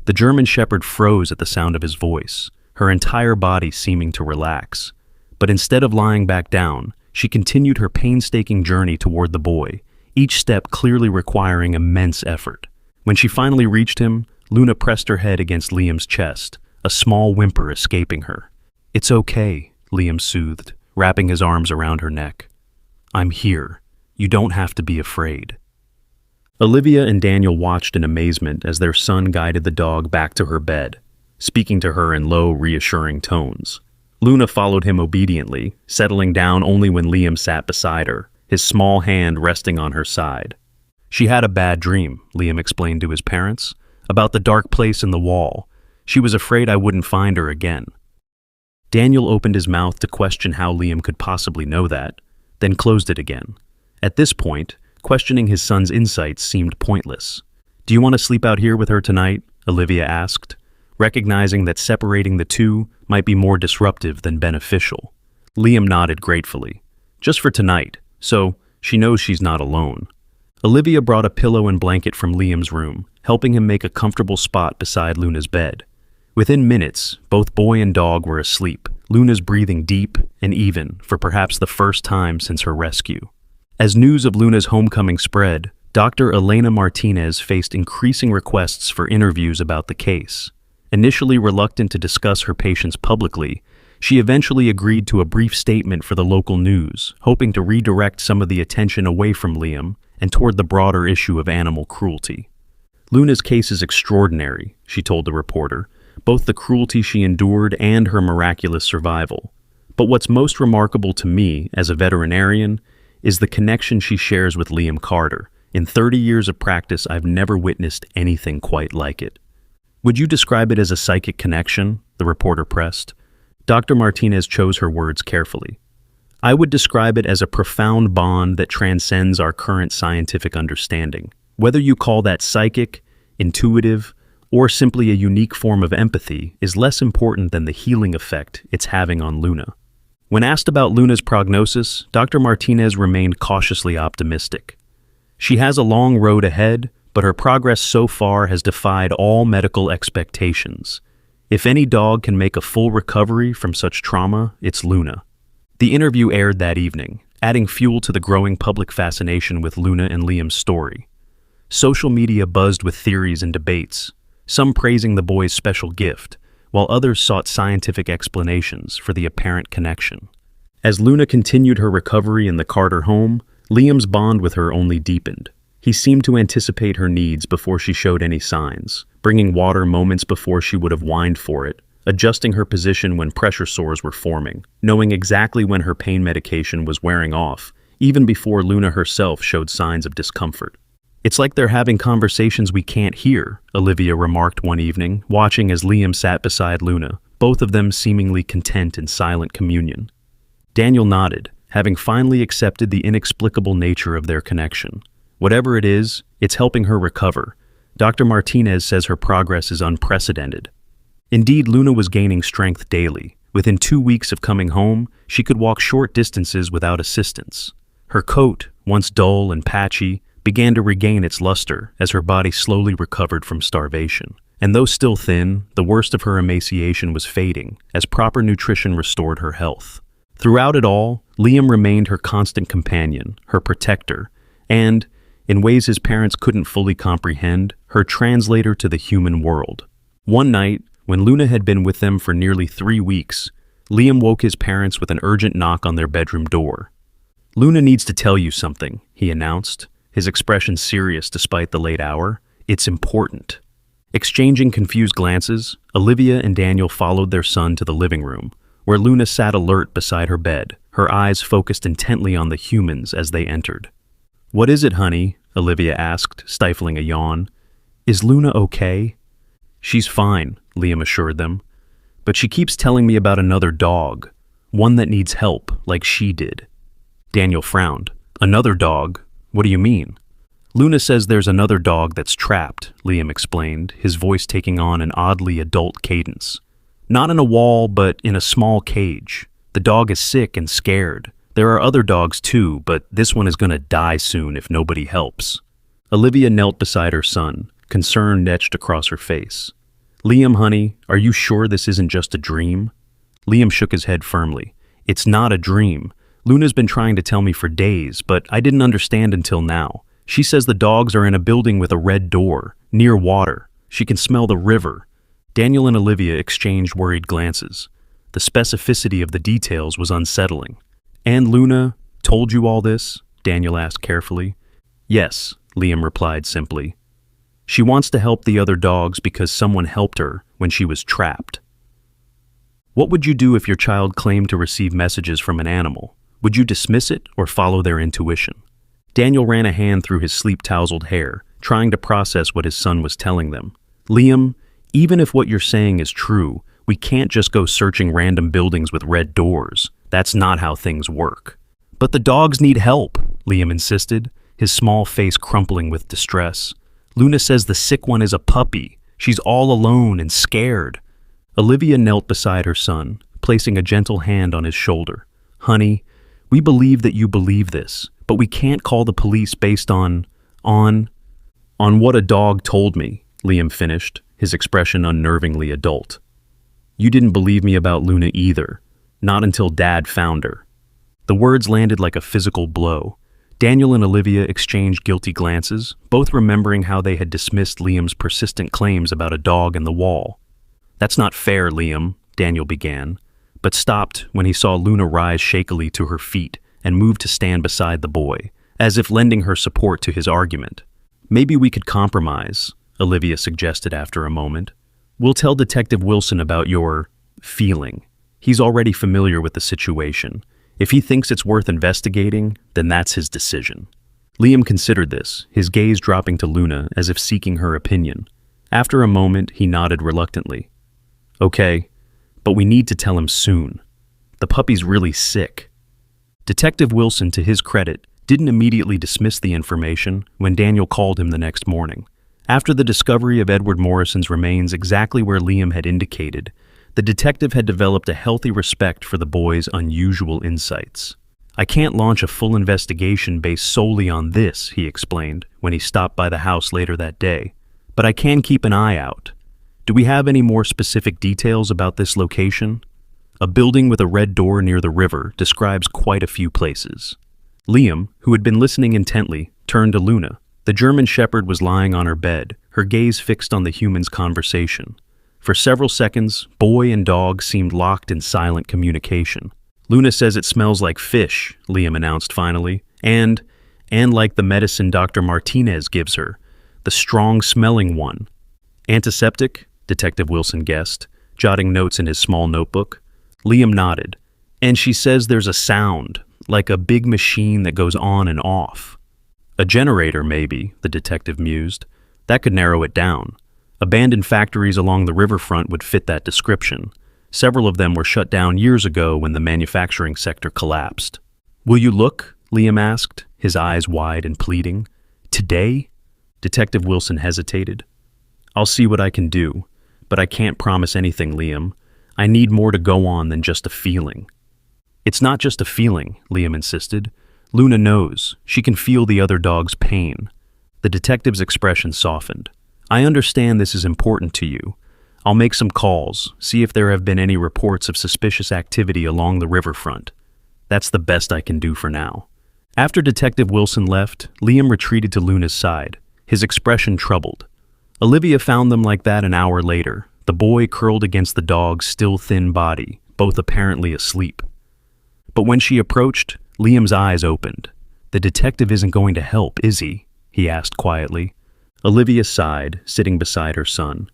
The German shepherd froze at the sound of his voice, her entire body seeming to relax. But instead of lying back down, she continued her painstaking journey toward the boy, each step clearly requiring immense effort. When she finally reached him, Luna pressed her head against Liam's chest, a small whimper escaping her. "It's okay," Liam soothed, wrapping his arms around her neck. "I'm here. You don't have to be afraid." Olivia and Daniel watched in amazement as their son guided the dog back to her bed, speaking to her in low, reassuring tones. Luna followed him obediently, settling down only when Liam sat beside her, his small hand resting on her side. "She had a bad dream," Liam explained to his parents, "about the dark place in the wall. She was afraid I wouldn't find her again." Daniel opened his mouth to question how Liam could possibly know that, then closed it again. At this point, questioning his son's insights seemed pointless. "Do you want to sleep out here with her tonight?" Olivia asked, recognizing that separating the two might be more disruptive than beneficial. Liam nodded gratefully. "Just for tonight, so she knows she's not alone." Olivia brought a pillow and blanket from Liam's room, helping him make a comfortable spot beside Luna's bed. Within minutes, both boy and dog were asleep, Luna's breathing deep and even for perhaps the first time since her rescue. As news of Luna's homecoming spread, Dr. Elena Martinez faced increasing requests for interviews about the case. Initially reluctant to discuss her patients publicly, she eventually agreed to a brief statement for the local news, hoping to redirect some of the attention away from Liam and toward the broader issue of animal cruelty. "Luna's case is extraordinary," she told the reporter, "both the cruelty she endured and her miraculous survival. But what's most remarkable to me, as a veterinarian, is the connection she shares with Liam Carter. In 30 years of practice, I've never witnessed anything quite like it. Would you describe it as a psychic connection? The reporter pressed. Dr. Martinez chose her words carefully. I would describe it as a profound bond that transcends our current scientific understanding. Whether you call that psychic, intuitive, or simply a unique form of empathy is less important than the healing effect it's having on Luna. When asked about Luna's prognosis, Dr. Martinez remained cautiously optimistic. She has a long road ahead, but her progress so far has defied all medical expectations. If any dog can make a full recovery from such trauma, it's Luna. The interview aired that evening, adding fuel to the growing public fascination with Luna and Liam's story. Social media buzzed with theories and debates, some praising the boy's special gift, while others sought scientific explanations for the apparent connection. As Luna continued her recovery in the Carter home, Liam's bond with her only deepened. He seemed to anticipate her needs before she showed any signs, bringing water moments before she would have whined for it, adjusting her position when pressure sores were forming, knowing exactly when her pain medication was wearing off, even before Luna herself showed signs of discomfort. It's like they're having conversations we can't hear, Olivia remarked one evening, watching as Liam sat beside Luna, both of them seemingly content in silent communion. Daniel nodded, having finally accepted the inexplicable nature of their connection. Whatever it is, it's helping her recover. Dr. Martinez says her progress is unprecedented. Indeed, Luna was gaining strength daily. Within 2 weeks of coming home, she could walk short distances without assistance. Her coat, once dull and patchy, began to regain its luster as her body slowly recovered from starvation. And though still thin, the worst of her emaciation was fading as proper nutrition restored her health. Throughout it all, Liam remained her constant companion, her protector, and, in ways his parents couldn't fully comprehend, her translator to the human world. One night, when Luna had been with them for nearly 3 weeks, Liam woke his parents with an urgent knock on their bedroom door. "Luna needs to tell you something," he announced, his expression serious despite the late hour. "It's important." Exchanging confused glances, Olivia and Daniel followed their son to the living room, where Luna sat alert beside her bed, her eyes focused intently on the humans as they entered. "What is it, honey?" Olivia asked, stifling a yawn. "Is Luna okay?" "She's fine," Liam assured them. "But she keeps telling me about another dog, one that needs help, like she did." Daniel frowned. "Another dog? What do you mean?" "Luna says there's another dog that's trapped," Liam explained, his voice taking on an oddly adult cadence. "Not in a wall, but in a small cage. The dog is sick and scared. There are other dogs too, but this one is gonna die soon if nobody helps." Olivia knelt beside her son, concern etched across her face. "Liam, honey, are you sure this isn't just a dream?" Liam shook his head firmly. "It's not a dream. Luna's been trying to tell me for days, but I didn't understand until now. She says the dogs are in a building with a red door, near water. She can smell the river." Daniel and Olivia exchanged worried glances. The specificity of the details was unsettling. "And Luna told you all this?" Daniel asked carefully. "Yes," Liam replied simply. "She wants to help the other dogs because someone helped her when she was trapped." What would you do if your child claimed to receive messages from an animal? Would you dismiss it or follow their intuition? Daniel ran a hand through his sleep-tousled hair, trying to process what his son was telling them. "Liam, even if what you're saying is true, we can't just go searching random buildings with red doors. That's not how things work." "But the dogs need help," Liam insisted, his small face crumpling with distress. "Luna says the sick one is a puppy. She's all alone and scared." Olivia knelt beside her son, placing a gentle hand on his shoulder. "Honey, we believe that you believe this, but we can't call the police based on what a dog told me," Liam finished, his expression unnervingly adult. "You didn't believe me about Luna either, not until Dad found her." The words landed like a physical blow. Daniel and Olivia exchanged guilty glances, both remembering how they had dismissed Liam's persistent claims about a dog in the wall. "That's not fair, Liam," Daniel began, but stopped when he saw Luna rise shakily to her feet and move to stand beside the boy, as if lending her support to his argument. "Maybe we could compromise," Olivia suggested after a moment. "We'll tell Detective Wilson about your feeling. He's already familiar with the situation. If he thinks it's worth investigating, then that's his decision. Liam considered this, his gaze dropping to Luna as if seeking her opinion. After a moment, he nodded reluctantly. Okay, but we need to tell him soon. The puppy's really sick. Detective Wilson, to his credit, didn't immediately dismiss the information when Daniel called him the next morning. After the discovery of Edward Morrison's remains exactly where Liam had indicated, the detective had developed a healthy respect for the boy's unusual insights. I can't launch a full investigation based solely on this, he explained when he stopped by the house later that day, but I can keep an eye out. Do we have any more specific details about this location? A building with a red door near the river describes quite a few places. Liam, who had been listening intently, turned to Luna. The German Shepherd was lying on her bed, her gaze fixed on the human's conversation. For several seconds, boy and dog seemed locked in silent communication. Luna says it smells like fish, Liam announced finally, and like the medicine Dr. Martinez gives her, the strong-smelling one. Antiseptic? Detective Wilson guessed, jotting notes in his small notebook. Liam nodded. And she says there's a sound, like a big machine that goes on and off. A generator, maybe, the detective mused. That could narrow it down. Abandoned factories along the riverfront would fit that description. Several of them were shut down years ago when the manufacturing sector collapsed. Will you look? Liam asked, his eyes wide and pleading. Today? Detective Wilson hesitated. I'll see what I can do, but I can't promise anything, Liam. I need more to go on than just a feeling. It's not just a feeling, Liam insisted. Luna knows. She can feel the other dog's pain. The detective's expression softened. I understand this is important to you. I'll make some calls, see if there have been any reports of suspicious activity along the riverfront. That's the best I can do for now. After Detective Wilson left, Liam retreated to Luna's side, his expression troubled. Olivia found them like that an hour later, the boy curled against the dog's still thin body, both apparently asleep. But when she approached, Liam's eyes opened. The detective isn't going to help, is he? He asked quietly. Olivia sighed, sitting beside her son.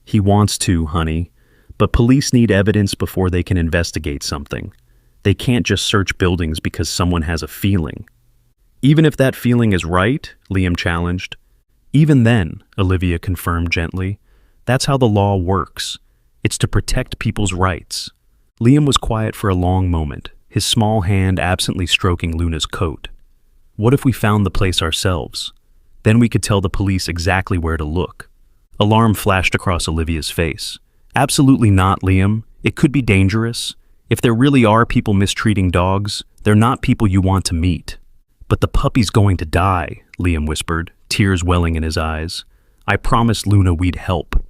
He wants to, honey, but police need evidence before they can investigate something. They can't just search buildings because someone has a feeling. Even if that feeling is right, Liam challenged. Even then, Olivia confirmed gently, that's how the law works. It's to protect people's rights. Liam was quiet for a long moment, his small hand absently stroking Luna's coat. What if we found the place ourselves? Then we could tell the police exactly where to look. Alarm flashed across Olivia's face. Absolutely not, Liam. It could be dangerous. If there really are people mistreating dogs, they're not people you want to meet. But the puppy's going to die, Liam whispered, tears welling in his eyes. I promised Luna we'd help.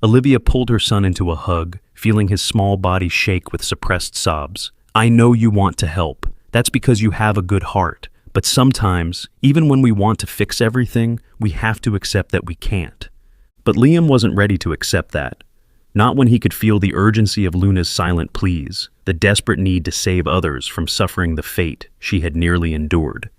Olivia pulled her son into a hug, feeling his small body shake with suppressed sobs. I know you want to help. That's because you have a good heart. But sometimes, even when we want to fix everything, we have to accept that we can't. But Liam wasn't ready to accept that. Not when he could feel the urgency of Luna's silent pleas, the desperate need to save others from suffering the fate she had nearly endured.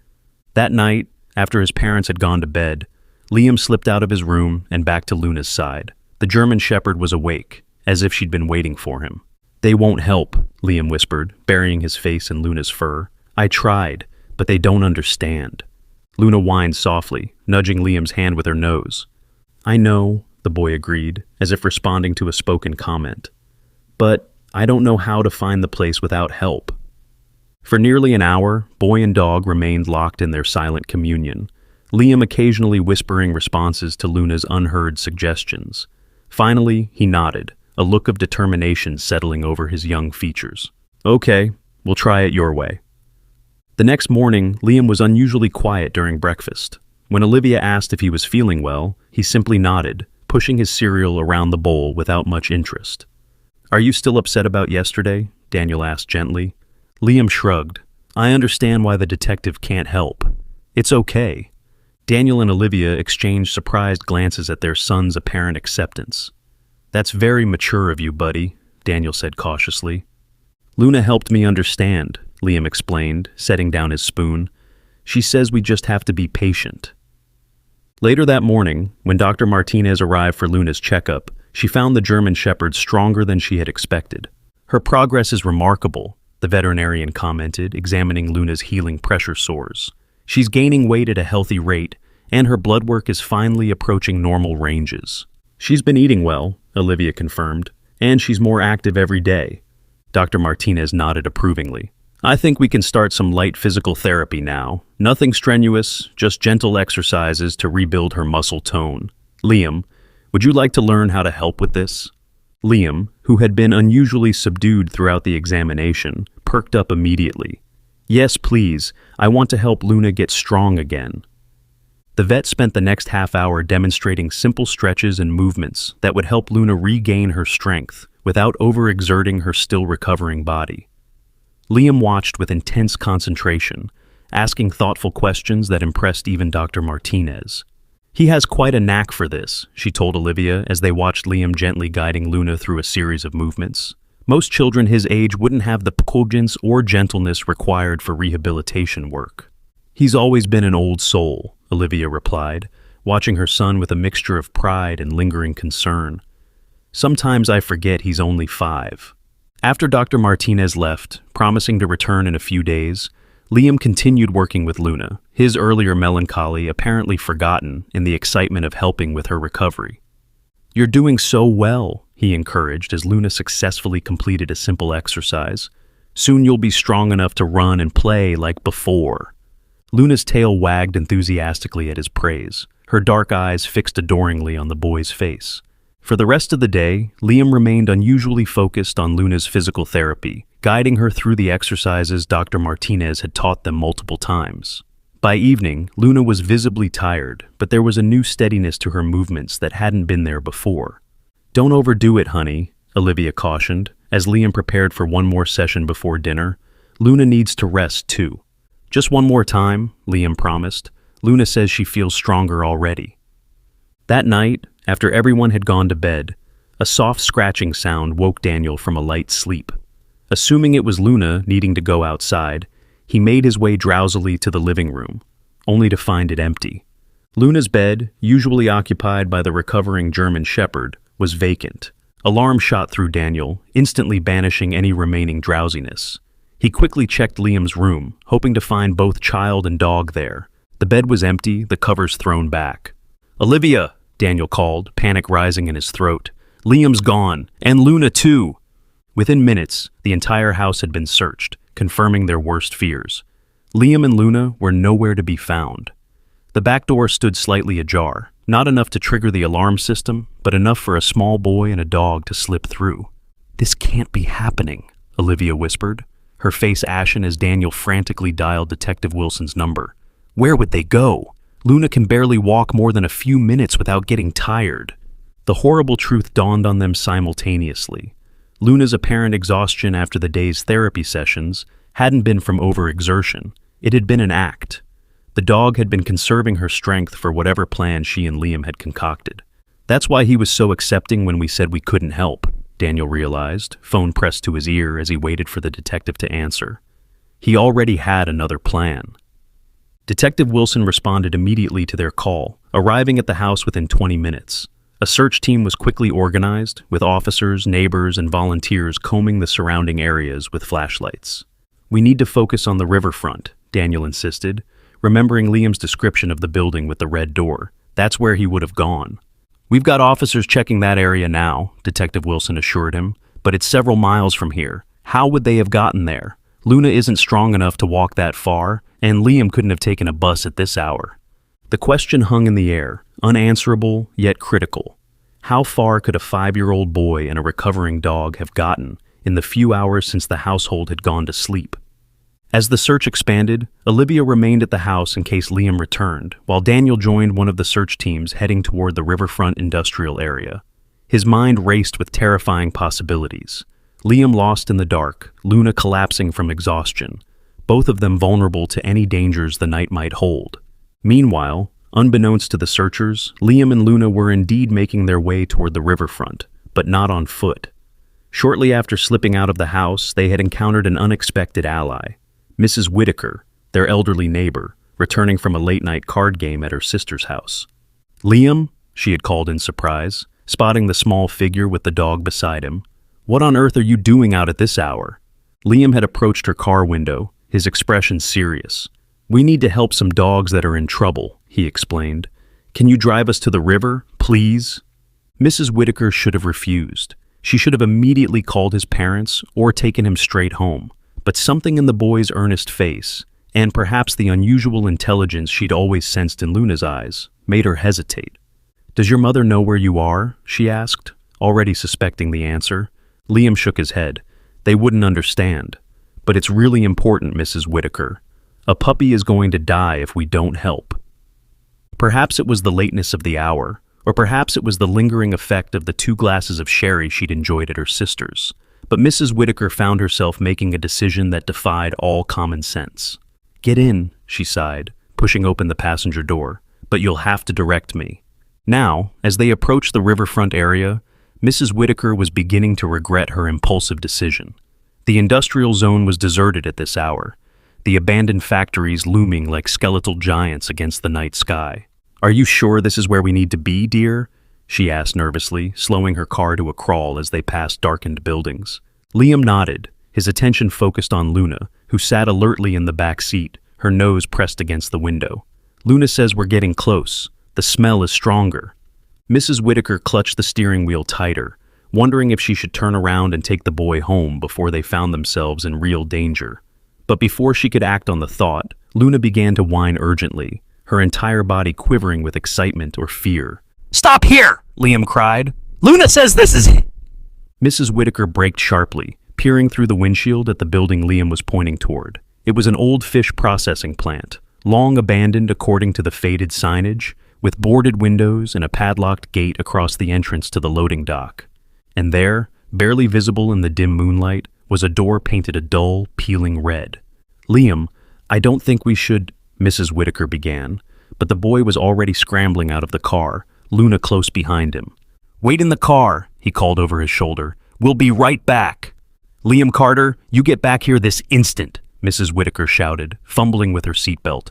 That night, after his parents had gone to bed, Liam slipped out of his room and back to Luna's side. The German Shepherd was awake, as if she'd been waiting for him. They won't help, Liam whispered, burying his face in Luna's fur. I tried, but they don't understand. Luna whined softly, nudging Liam's hand with her nose. I know, the boy agreed, as if responding to a spoken comment. But I don't know how to find the place without help. For nearly an hour, boy and dog remained locked in their silent communion, Liam occasionally whispering responses to Luna's unheard suggestions. Finally, he nodded, a look of determination settling over his young features. Okay, we'll try it your way. The next morning, Liam was unusually quiet during breakfast. When Olivia asked if he was feeling well, he simply nodded, pushing his cereal around the bowl without much interest. Are you still upset about yesterday? Daniel asked gently. Liam shrugged. I understand why the detective can't help. It's okay. Daniel and Olivia exchanged surprised glances at their son's apparent acceptance. That's very mature of you, buddy, Daniel said cautiously. Luna helped me understand, Liam explained, setting down his spoon. She says we just have to be patient. Later that morning, when Dr. Martinez arrived for Luna's checkup, she found the German Shepherd stronger than she had expected. Her progress is remarkable, the veterinarian commented, examining Luna's healing pressure sores. She's gaining weight at a healthy rate, and her blood work is finally approaching normal ranges. She's been eating well, Olivia confirmed, and she's more active every day. Dr. Martinez nodded approvingly. I think we can start some light physical therapy now. Nothing strenuous, just gentle exercises to rebuild her muscle tone. Liam, would you like to learn how to help with this? Liam, who had been unusually subdued throughout the examination, perked up immediately. Yes, please. I want to help Luna get strong again. The vet spent the next half hour demonstrating simple stretches and movements that would help Luna regain her strength without overexerting her still recovering body. Liam watched with intense concentration, asking thoughtful questions that impressed even Dr. Martinez. He has quite a knack for this, she told Olivia as they watched Liam gently guiding Luna through a series of movements. Most children his age wouldn't have the cogence or gentleness required for rehabilitation work. He's always been an old soul, Olivia replied, watching her son with a mixture of pride and lingering concern. Sometimes I forget he's only 5. After Dr. Martinez left, promising to return in a few days, Liam continued working with Luna, his earlier melancholy apparently forgotten in the excitement of helping with her recovery. You're doing so well, he encouraged as Luna successfully completed a simple exercise. Soon you'll be strong enough to run and play like before. Luna's tail wagged enthusiastically at his praise, her dark eyes fixed adoringly on the boy's face. For the rest of the day, Liam remained unusually focused on Luna's physical therapy, guiding her through the exercises Dr. Martinez had taught them multiple times. By evening, Luna was visibly tired, but there was a new steadiness to her movements that hadn't been there before. Don't overdo it, honey, Olivia cautioned, as Liam prepared for one more session before dinner. Luna needs to rest, too. Just one more time, Liam promised. Luna says she feels stronger already. That night, after everyone had gone to bed, a soft scratching sound woke Daniel from a light sleep. Assuming it was Luna needing to go outside, he made his way drowsily to the living room, only to find it empty. Luna's bed, usually occupied by the recovering German Shepherd, was vacant. Alarm shot through Daniel, instantly banishing any remaining drowsiness. He quickly checked Liam's room, hoping to find both child and dog there. The bed was empty, the covers thrown back. Olivia! Daniel called, panic rising in his throat. Liam's gone, and Luna too! Within minutes, the entire house had been searched, confirming their worst fears. Liam and Luna were nowhere to be found. The back door stood slightly ajar, not enough to trigger the alarm system, but enough for a small boy and a dog to slip through. This can't be happening, Olivia whispered, her face ashen as Daniel frantically dialed Detective Wilson's number. Where would they go? Luna can barely walk more than a few minutes without getting tired. The horrible truth dawned on them simultaneously. Luna's apparent exhaustion after the day's therapy sessions hadn't been from overexertion. It had been an act. The dog had been conserving her strength for whatever plan she and Liam had concocted. That's why he was so accepting when we said we couldn't help, Daniel realized, phone pressed to his ear as he waited for the detective to answer. He already had another plan. Detective Wilson responded immediately to their call, arriving at the house within 20 minutes. A search team was quickly organized, with officers, neighbors, and volunteers combing the surrounding areas with flashlights. We need to focus on the riverfront, Daniel insisted, remembering Liam's description of the building with the red door. That's where he would have gone. We've got officers checking that area now, Detective Wilson assured him, but it's several miles from here. How would they have gotten there? Luna isn't strong enough to walk that far, and Liam couldn't have taken a bus at this hour. The question hung in the air, unanswerable yet critical. How far could a 5-year-old boy and a recovering dog have gotten in the few hours since the household had gone to sleep? As the search expanded, Olivia remained at the house in case Liam returned, while Daniel joined one of the search teams heading toward the riverfront industrial area. His mind raced with terrifying possibilities. Liam lost in the dark, Luna collapsing from exhaustion, both of them vulnerable to any dangers the night might hold. Meanwhile, unbeknownst to the searchers, Liam and Luna were indeed making their way toward the riverfront, but not on foot. Shortly after slipping out of the house, they had encountered an unexpected ally, Mrs. Whitaker, their elderly neighbor, returning from a late-night card game at her sister's house. Liam, she had called in surprise, spotting the small figure with the dog beside him. What on earth are you doing out at this hour? Liam had approached her car window, his expression serious. "We need to help some dogs that are in trouble," he explained. "Can you drive us to the river, please?" Mrs. Whitaker should have refused. She should have immediately called his parents or taken him straight home. But something in the boy's earnest face, and perhaps the unusual intelligence she'd always sensed in Luna's eyes, made her hesitate. "Does your mother know where you are?" she asked, already suspecting the answer. Liam shook his head. "They wouldn't understand. But it's really important, Mrs. Whitaker. A puppy is going to die if we don't help." Perhaps it was the lateness of the hour, or perhaps it was the lingering effect of the 2 glasses of sherry she'd enjoyed at her sister's. But Mrs. Whitaker found herself making a decision that defied all common sense. "Get in," she sighed, pushing open the passenger door, "but you'll have to direct me." Now, as they approached the riverfront area, Mrs. Whitaker was beginning to regret her impulsive decision. The industrial zone was deserted at this hour, the abandoned factories looming like skeletal giants against the night sky. "Are you sure this is where we need to be, dear?" she asked nervously, slowing her car to a crawl as they passed darkened buildings. Liam nodded, his attention focused on Luna, who sat alertly in the back seat, her nose pressed against the window. "Luna says we're getting close. The smell is stronger." Mrs. Whitaker clutched the steering wheel tighter, wondering if she should turn around and take the boy home before they found themselves in real danger. But before she could act on the thought, Luna began to whine urgently, her entire body quivering with excitement or fear. "Stop here!" Liam cried. "Luna says this is it!" Mrs. Whitaker braked sharply, peering through the windshield at the building Liam was pointing toward. It was an old fish processing plant, long abandoned according to the faded signage, with boarded windows and a padlocked gate across the entrance to the loading dock. And there, barely visible in the dim moonlight, was a door painted a dull, peeling red. "Liam, I don't think we should," Mrs. Whitaker began, but the boy was already scrambling out of the car, Luna close behind him. "Wait in the car," he called over his shoulder. "We'll be right back." "Liam Carter, you get back here this instant," Mrs. Whitaker shouted, fumbling with her seatbelt.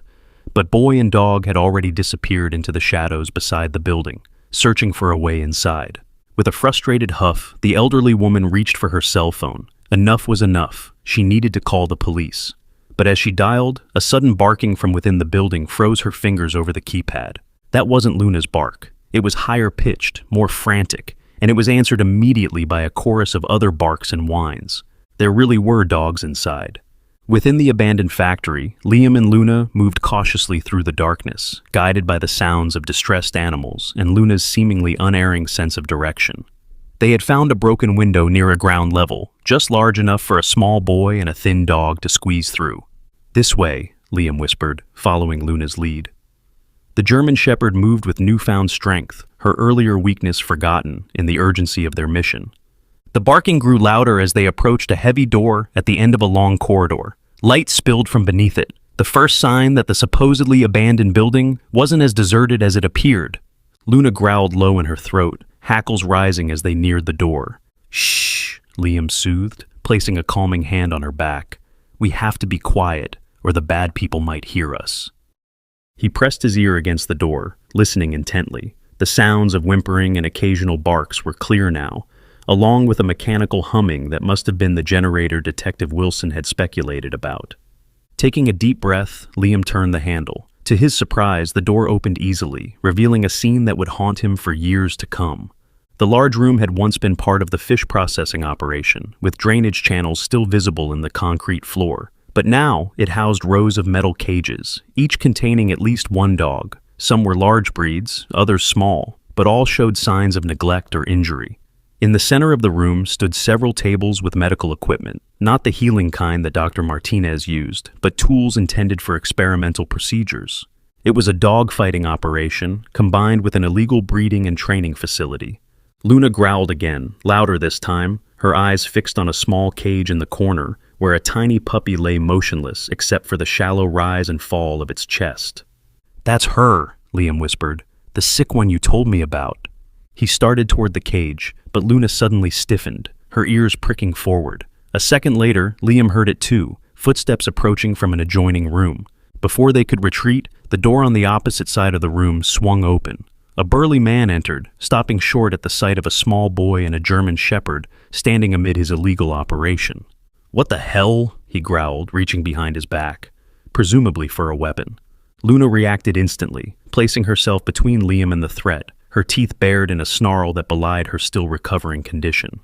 But boy and dog had already disappeared into the shadows beside the building, searching for a way inside. With a frustrated huff, the elderly woman reached for her cell phone. Enough was enough. She needed to call the police. But as she dialed, a sudden barking from within the building froze her fingers over the keypad. That wasn't Luna's bark. It was higher pitched, more frantic, and it was answered immediately by a chorus of other barks and whines. There really were dogs inside. Within the abandoned factory, Liam and Luna moved cautiously through the darkness, guided by the sounds of distressed animals and Luna's seemingly unerring sense of direction. They had found a broken window near a ground level, just large enough for a small boy and a thin dog to squeeze through. "This way," Liam whispered, following Luna's lead. The German Shepherd moved with newfound strength, her earlier weakness forgotten in the urgency of their mission. The barking grew louder as they approached a heavy door at the end of a long corridor. Light spilled from beneath it, the first sign that the supposedly abandoned building wasn't as deserted as it appeared. Luna growled low in her throat, hackles rising as they neared the door. "Shh," Liam soothed, placing a calming hand on her back. "We have to be quiet, or the bad people might hear us." He pressed his ear against the door, listening intently. The sounds of whimpering and occasional barks were clear now, along with a mechanical humming that must have been the generator Detective Wilson had speculated about. Taking a deep breath, Liam turned the handle. To his surprise, the door opened easily, revealing a scene that would haunt him for years to come. The large room had once been part of the fish processing operation, with drainage channels still visible in the concrete floor. But now it housed rows of metal cages, each containing at least one dog. Some were large breeds, others small, but all showed signs of neglect or injury. In the center of the room stood several tables with medical equipment, not the healing kind that Dr. Martinez used, but tools intended for experimental procedures. It was a dog-fighting operation, combined with an illegal breeding and training facility. Luna growled again, louder this time, her eyes fixed on a small cage in the corner, where a tiny puppy lay motionless except for the shallow rise and fall of its chest. "That's her," Liam whispered, "the sick one you told me about." He started toward the cage, but Luna suddenly stiffened, her ears pricking forward. A second later, Liam heard it too, footsteps approaching from an adjoining room. Before they could retreat, the door on the opposite side of the room swung open. A burly man entered, stopping short at the sight of a small boy and a German Shepherd standing amid his illegal operation. "What the hell?" he growled, reaching behind his back, presumably for a weapon. Luna reacted instantly, placing herself between Liam and the threat, her teeth bared in a snarl that belied her still recovering condition.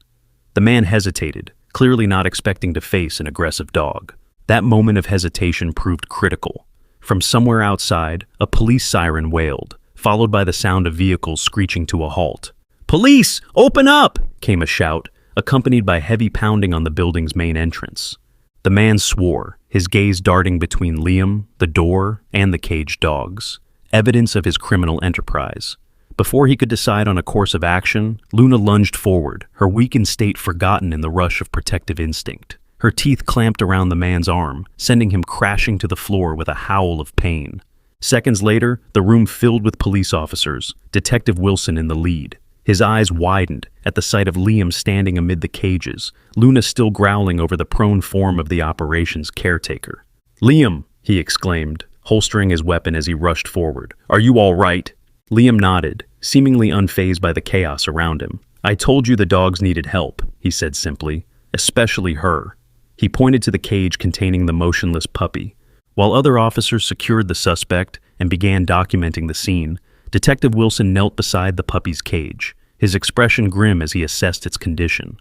The man hesitated, clearly not expecting to face an aggressive dog. That moment of hesitation proved critical. From somewhere outside, a police siren wailed, followed by the sound of vehicles screeching to a halt. "Police! Open up!" came a shout, accompanied by heavy pounding on the building's main entrance. The man swore, his gaze darting between Liam, the door, and the caged dogs, evidence of his criminal enterprise. Before he could decide on a course of action, Luna lunged forward, her weakened state forgotten in the rush of protective instinct. Her teeth clamped around the man's arm, sending him crashing to the floor with a howl of pain. Seconds later, the room filled with police officers, Detective Wilson in the lead. His eyes widened at the sight of Liam standing amid the cages, Luna still growling over the prone form of the operation's caretaker. "Liam!" he exclaimed, holstering his weapon as he rushed forward. "Are you all right?" Liam nodded, seemingly unfazed by the chaos around him. "I told you the dogs needed help," he said simply, "especially her." He pointed to the cage containing the motionless puppy. While other officers secured the suspect and began documenting the scene, Detective Wilson knelt beside the puppy's cage, his expression grim as he assessed its condition.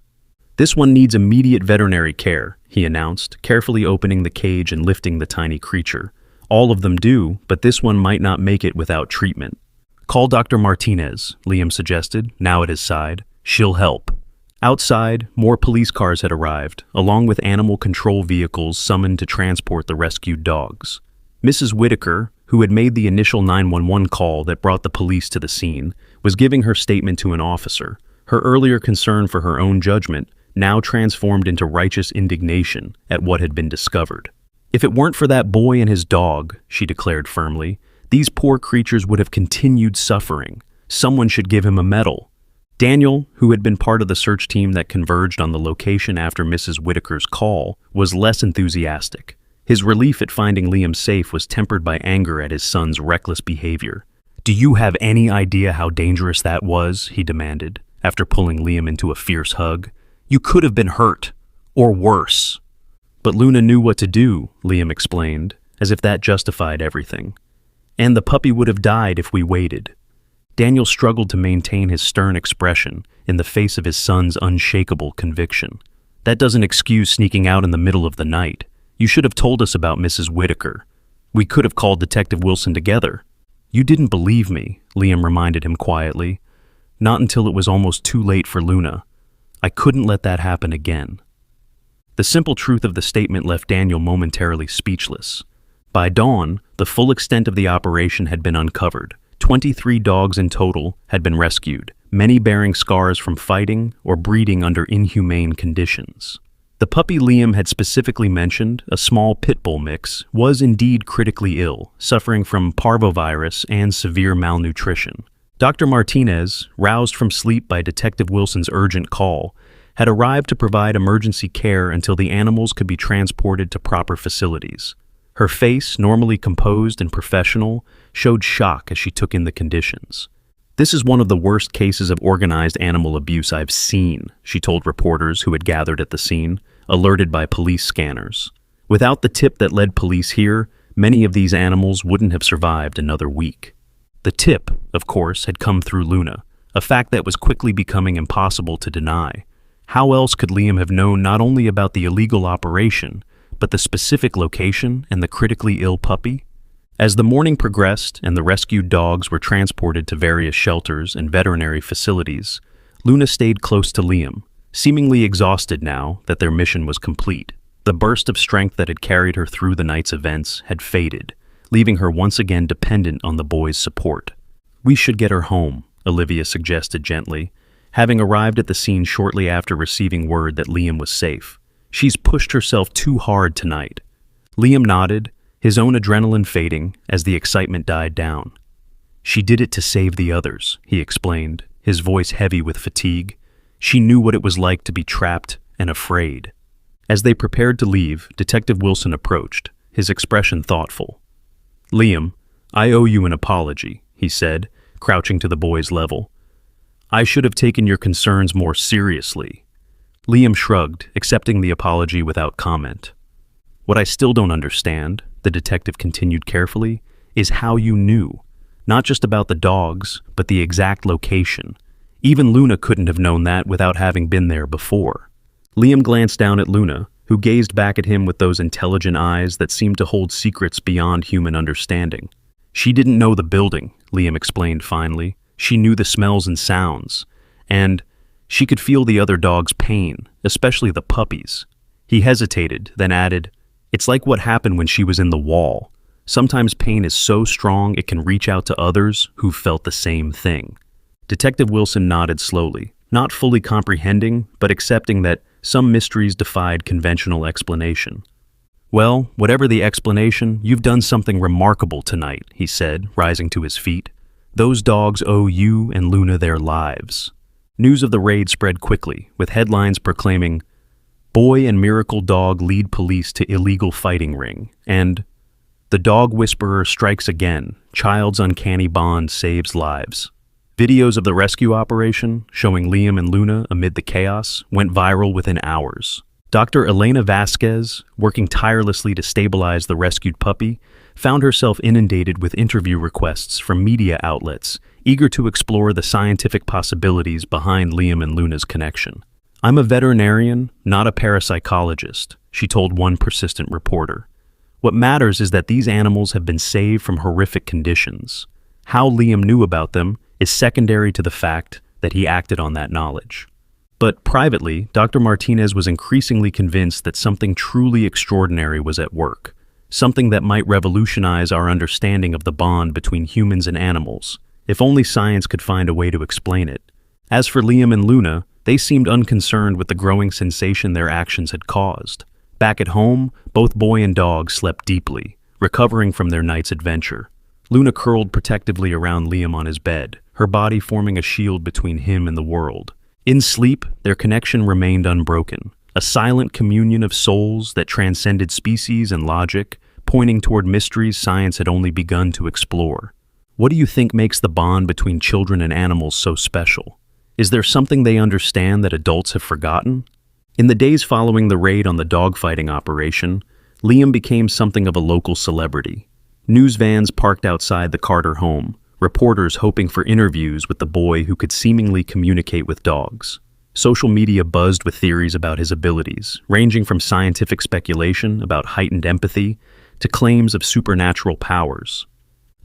"This one needs immediate veterinary care," he announced, carefully opening the cage and lifting the tiny creature. "All of them do, but this one might not make it without treatment." "Call Dr. Martinez," Liam suggested, now at his side. "She'll help." Outside, more police cars had arrived, along with animal control vehicles summoned to transport the rescued dogs. Mrs. Whitaker, who had made the initial 911 call that brought the police to the scene, was giving her statement to an officer, her earlier concern for her own judgment now transformed into righteous indignation at what had been discovered. "If it weren't for that boy and his dog," she declared firmly, "these poor creatures would have continued suffering. Someone should give him a medal." Daniel, who had been part of the search team that converged on the location after Mrs. Whitaker's call, was less enthusiastic. His relief at finding Liam safe was tempered by anger at his son's reckless behavior. "Do you have any idea how dangerous that was?" he demanded, after pulling Liam into a fierce hug. "You could have been hurt, or worse." "But Luna knew what to do," Liam explained, as if that justified everything. "And the puppy would have died if we waited." Daniel struggled to maintain his stern expression in the face of his son's unshakable conviction. "That doesn't excuse sneaking out in the middle of the night. You should have told us about Mrs. Whitaker. We could have called Detective Wilson together." "You didn't believe me," Liam reminded him quietly. "Not until it was almost too late for Luna. I couldn't let that happen again." The simple truth of the statement left Daniel momentarily speechless. By dawn, the full extent of the operation had been uncovered. 23 dogs in total had been rescued, many bearing scars from fighting or breeding under inhumane conditions. The puppy Liam had specifically mentioned, a small pit bull mix, was indeed critically ill, suffering from parvovirus and severe malnutrition. Dr. Martinez, roused from sleep by Detective Wilson's urgent call, had arrived to provide emergency care until the animals could be transported to proper facilities. Her face, normally composed and professional, showed shock as she took in the conditions. "This is one of the worst cases of organized animal abuse I've seen," she told reporters who had gathered at the scene, alerted by police scanners. Without the tip that led police here, many of these animals wouldn't have survived another week. The tip, of course, had come through Luna, a fact that was quickly becoming impossible to deny. How else could Liam have known not only about the illegal operation, but the specific location and the critically ill puppy? As the morning progressed and the rescued dogs were transported to various shelters and veterinary facilities, Luna stayed close to Liam, seemingly exhausted now that their mission was complete. The burst of strength that had carried her through the night's events had faded, leaving her once again dependent on the boy's support. "We should get her home," Olivia suggested gently, having arrived at the scene shortly after receiving word that Liam was safe. "She's pushed herself too hard tonight." Liam nodded, his own adrenaline fading as the excitement died down. "She did it to save the others," he explained, his voice heavy with fatigue. "She knew what it was like to be trapped and afraid." As they prepared to leave, Detective Wilson approached, his expression thoughtful. "Liam, I owe you an apology," he said, crouching to the boy's level. "I should have taken your concerns more seriously. Liam shrugged, accepting the apology without comment. What I still don't understand, the detective continued carefully, is how you knew. Not just about the dogs, but the exact location. Even Luna couldn't have known that without having been there before. Liam glanced down at Luna, who gazed back at him with those intelligent eyes that seemed to hold secrets beyond human understanding. She didn't know the building, Liam explained finally. She knew the smells and sounds, and she could feel the other dog's pain, especially the puppies. He hesitated, then added, "It's like what happened when she was in the wall. Sometimes pain is so strong it can reach out to others who felt the same thing." Detective Wilson nodded slowly, not fully comprehending, but accepting that some mysteries defied conventional explanation. "Well, whatever the explanation, you've done something remarkable tonight," he said, rising to his feet. "Those dogs owe you and Luna their lives." News of the raid spread quickly, with headlines proclaiming, "Boy and Miracle Dog lead police to illegal fighting ring," and "The Dog Whisperer strikes again, child's uncanny bond saves lives." Videos of the rescue operation, showing Liam and Luna amid the chaos, went viral within hours. Dr. Elena Vasquez, working tirelessly to stabilize the rescued puppy, found herself inundated with interview requests from media outlets, eager to explore the scientific possibilities behind Liam and Luna's connection. "I'm a veterinarian, not a parapsychologist," she told one persistent reporter. "What matters is that these animals have been saved from horrific conditions. How Liam knew about them is secondary to the fact that he acted on that knowledge." But privately, Dr. Martinez was increasingly convinced that something truly extraordinary was at work, something that might revolutionize our understanding of the bond between humans and animals, if only science could find a way to explain it. As for Liam and Luna, they seemed unconcerned with the growing sensation their actions had caused. Back at home, both boy and dog slept deeply, recovering from their night's adventure. Luna curled protectively around Liam on his bed, her body forming a shield between him and the world. In sleep, their connection remained unbroken, a silent communion of souls that transcended species and logic, pointing toward mysteries science had only begun to explore. What do you think makes the bond between children and animals so special? Is there something they understand that adults have forgotten? In the days following the raid on the dogfighting operation, Liam became something of a local celebrity. News vans parked outside the Carter home, reporters hoping for interviews with the boy who could seemingly communicate with dogs. Social media buzzed with theories about his abilities, ranging from scientific speculation about heightened empathy to claims of supernatural powers.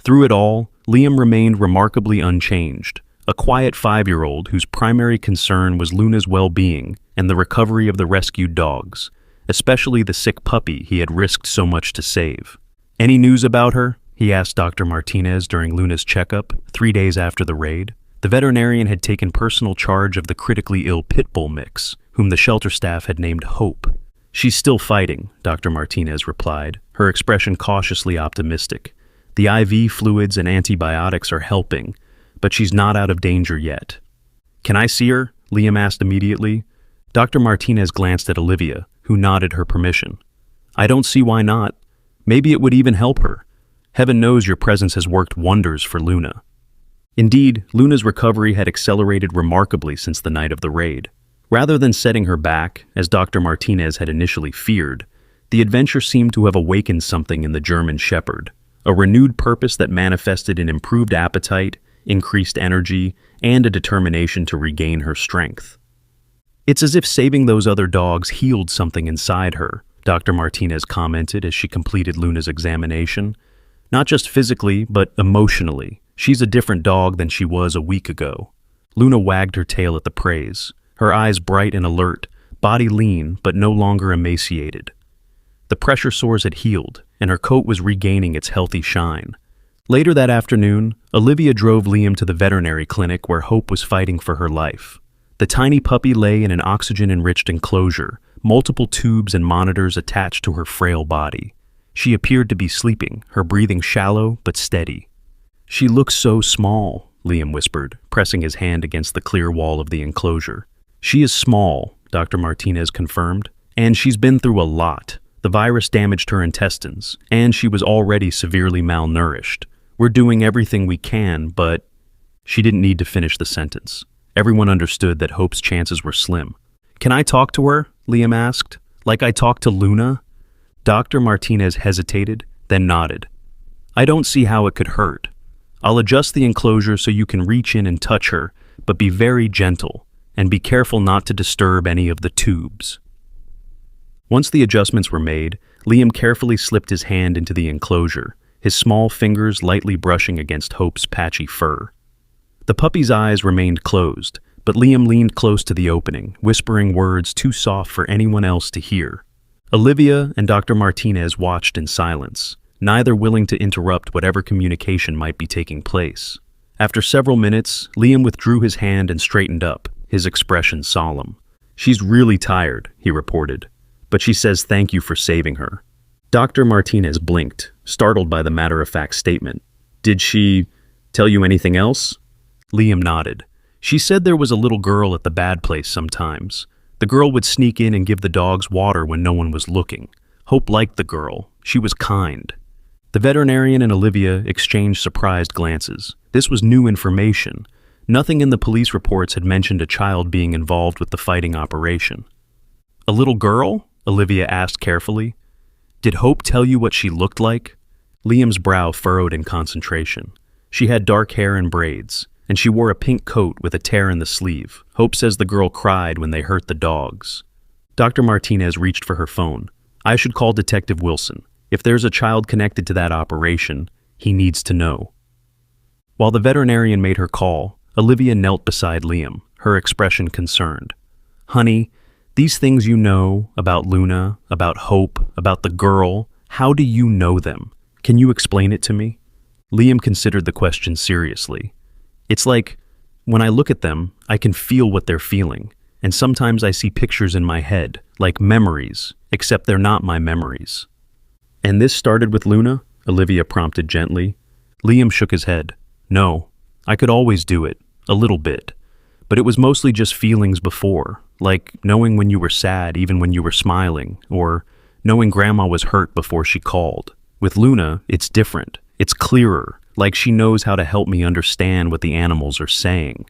Through it all, Liam remained remarkably unchanged, a quiet 5-year-old whose primary concern was Luna's well-being and the recovery of the rescued dogs, especially the sick puppy he had risked so much to save. "Any news about her?" he asked Dr. Martinez during Luna's checkup 3 days after the raid. The veterinarian had taken personal charge of the critically ill pit bull mix, whom the shelter staff had named Hope. "She's still fighting," Dr. Martinez replied, her expression cautiously optimistic. "The IV fluids and antibiotics are helping, but she's not out of danger yet." "Can I see her?" Liam asked immediately. Dr. Martinez glanced at Olivia, who nodded her permission. "I don't see why not. Maybe it would even help her. Heaven knows your presence has worked wonders for Luna." Indeed, Luna's recovery had accelerated remarkably since the night of the raid. Rather than setting her back, as Dr. Martinez had initially feared, the adventure seemed to have awakened something in the German Shepherd, a renewed purpose that manifested in improved appetite, increased energy, and a determination to regain her strength. "It's as if saving those other dogs healed something inside her," Dr. Martinez commented as she completed Luna's examination. "Not just physically, but emotionally. She's a different dog than she was a week ago." Luna wagged her tail at the praise, her eyes bright and alert, body lean but no longer emaciated. The pressure sores had healed, and her coat was regaining its healthy shine. Later that afternoon, Olivia drove Liam to the veterinary clinic where Hope was fighting for her life. The tiny puppy lay in an oxygen-enriched enclosure, multiple tubes and monitors attached to her frail body. She appeared to be sleeping, her breathing shallow but steady. "She looks so small," Liam whispered, pressing his hand against the clear wall of the enclosure. "She is small," Dr. Martinez confirmed, "and she's been through a lot. The virus damaged her intestines, and she was already severely malnourished. We're doing everything we can, but—" She didn't need to finish the sentence. Everyone understood that Hope's chances were slim. Can I talk to her? Liam asked. Like I talked to Luna? Dr. Martinez hesitated, then nodded. I don't see how it could hurt. I'll adjust the enclosure so you can reach in and touch her, but be very gentle, and be careful not to disturb any of the tubes. Once the adjustments were made, Liam carefully slipped his hand into the enclosure, his small fingers lightly brushing against Hope's patchy fur. The puppy's eyes remained closed, but Liam leaned close to the opening, whispering words too soft for anyone else to hear. Olivia and Dr. Martinez watched in silence, neither willing to interrupt whatever communication might be taking place. After several minutes, Liam withdrew his hand and straightened up, his expression solemn. She's really tired, he reported, but she says thank you for saving her. Dr. Martinez blinked, startled by the matter-of-fact statement. Did she tell you anything else? Liam nodded. She said there was a little girl at the bad place sometimes. The girl would sneak in and give the dogs water when no one was looking. Hope liked the girl. She was kind. The veterinarian and Olivia exchanged surprised glances. This was new information. Nothing in the police reports had mentioned a child being involved with the fighting operation. A little girl? Olivia asked carefully. Did Hope tell you what she looked like? Liam's brow furrowed in concentration. She had dark hair and braids, and she wore a pink coat with a tear in the sleeve. Hope says the girl cried when they hurt the dogs. Dr. Martinez reached for her phone. I should call Detective Wilson. If there's a child connected to that operation, he needs to know. While the veterinarian made her call, Olivia knelt beside Liam, her expression concerned. Honey, these things you know about Luna, about Hope, about the girl, how do you know them? Can you explain it to me? Liam considered the question seriously. It's like, when I look at them, I can feel what they're feeling, and sometimes I see pictures in my head, like memories, except they're not my memories. And this started with Luna? Olivia prompted gently. Liam shook his head. No, I could always do it, a little bit. But it was mostly just feelings before, like knowing when you were sad even when you were smiling, or knowing Grandma was hurt before she called. With Luna, it's different. It's clearer, like she knows how to help me understand what the animals are saying.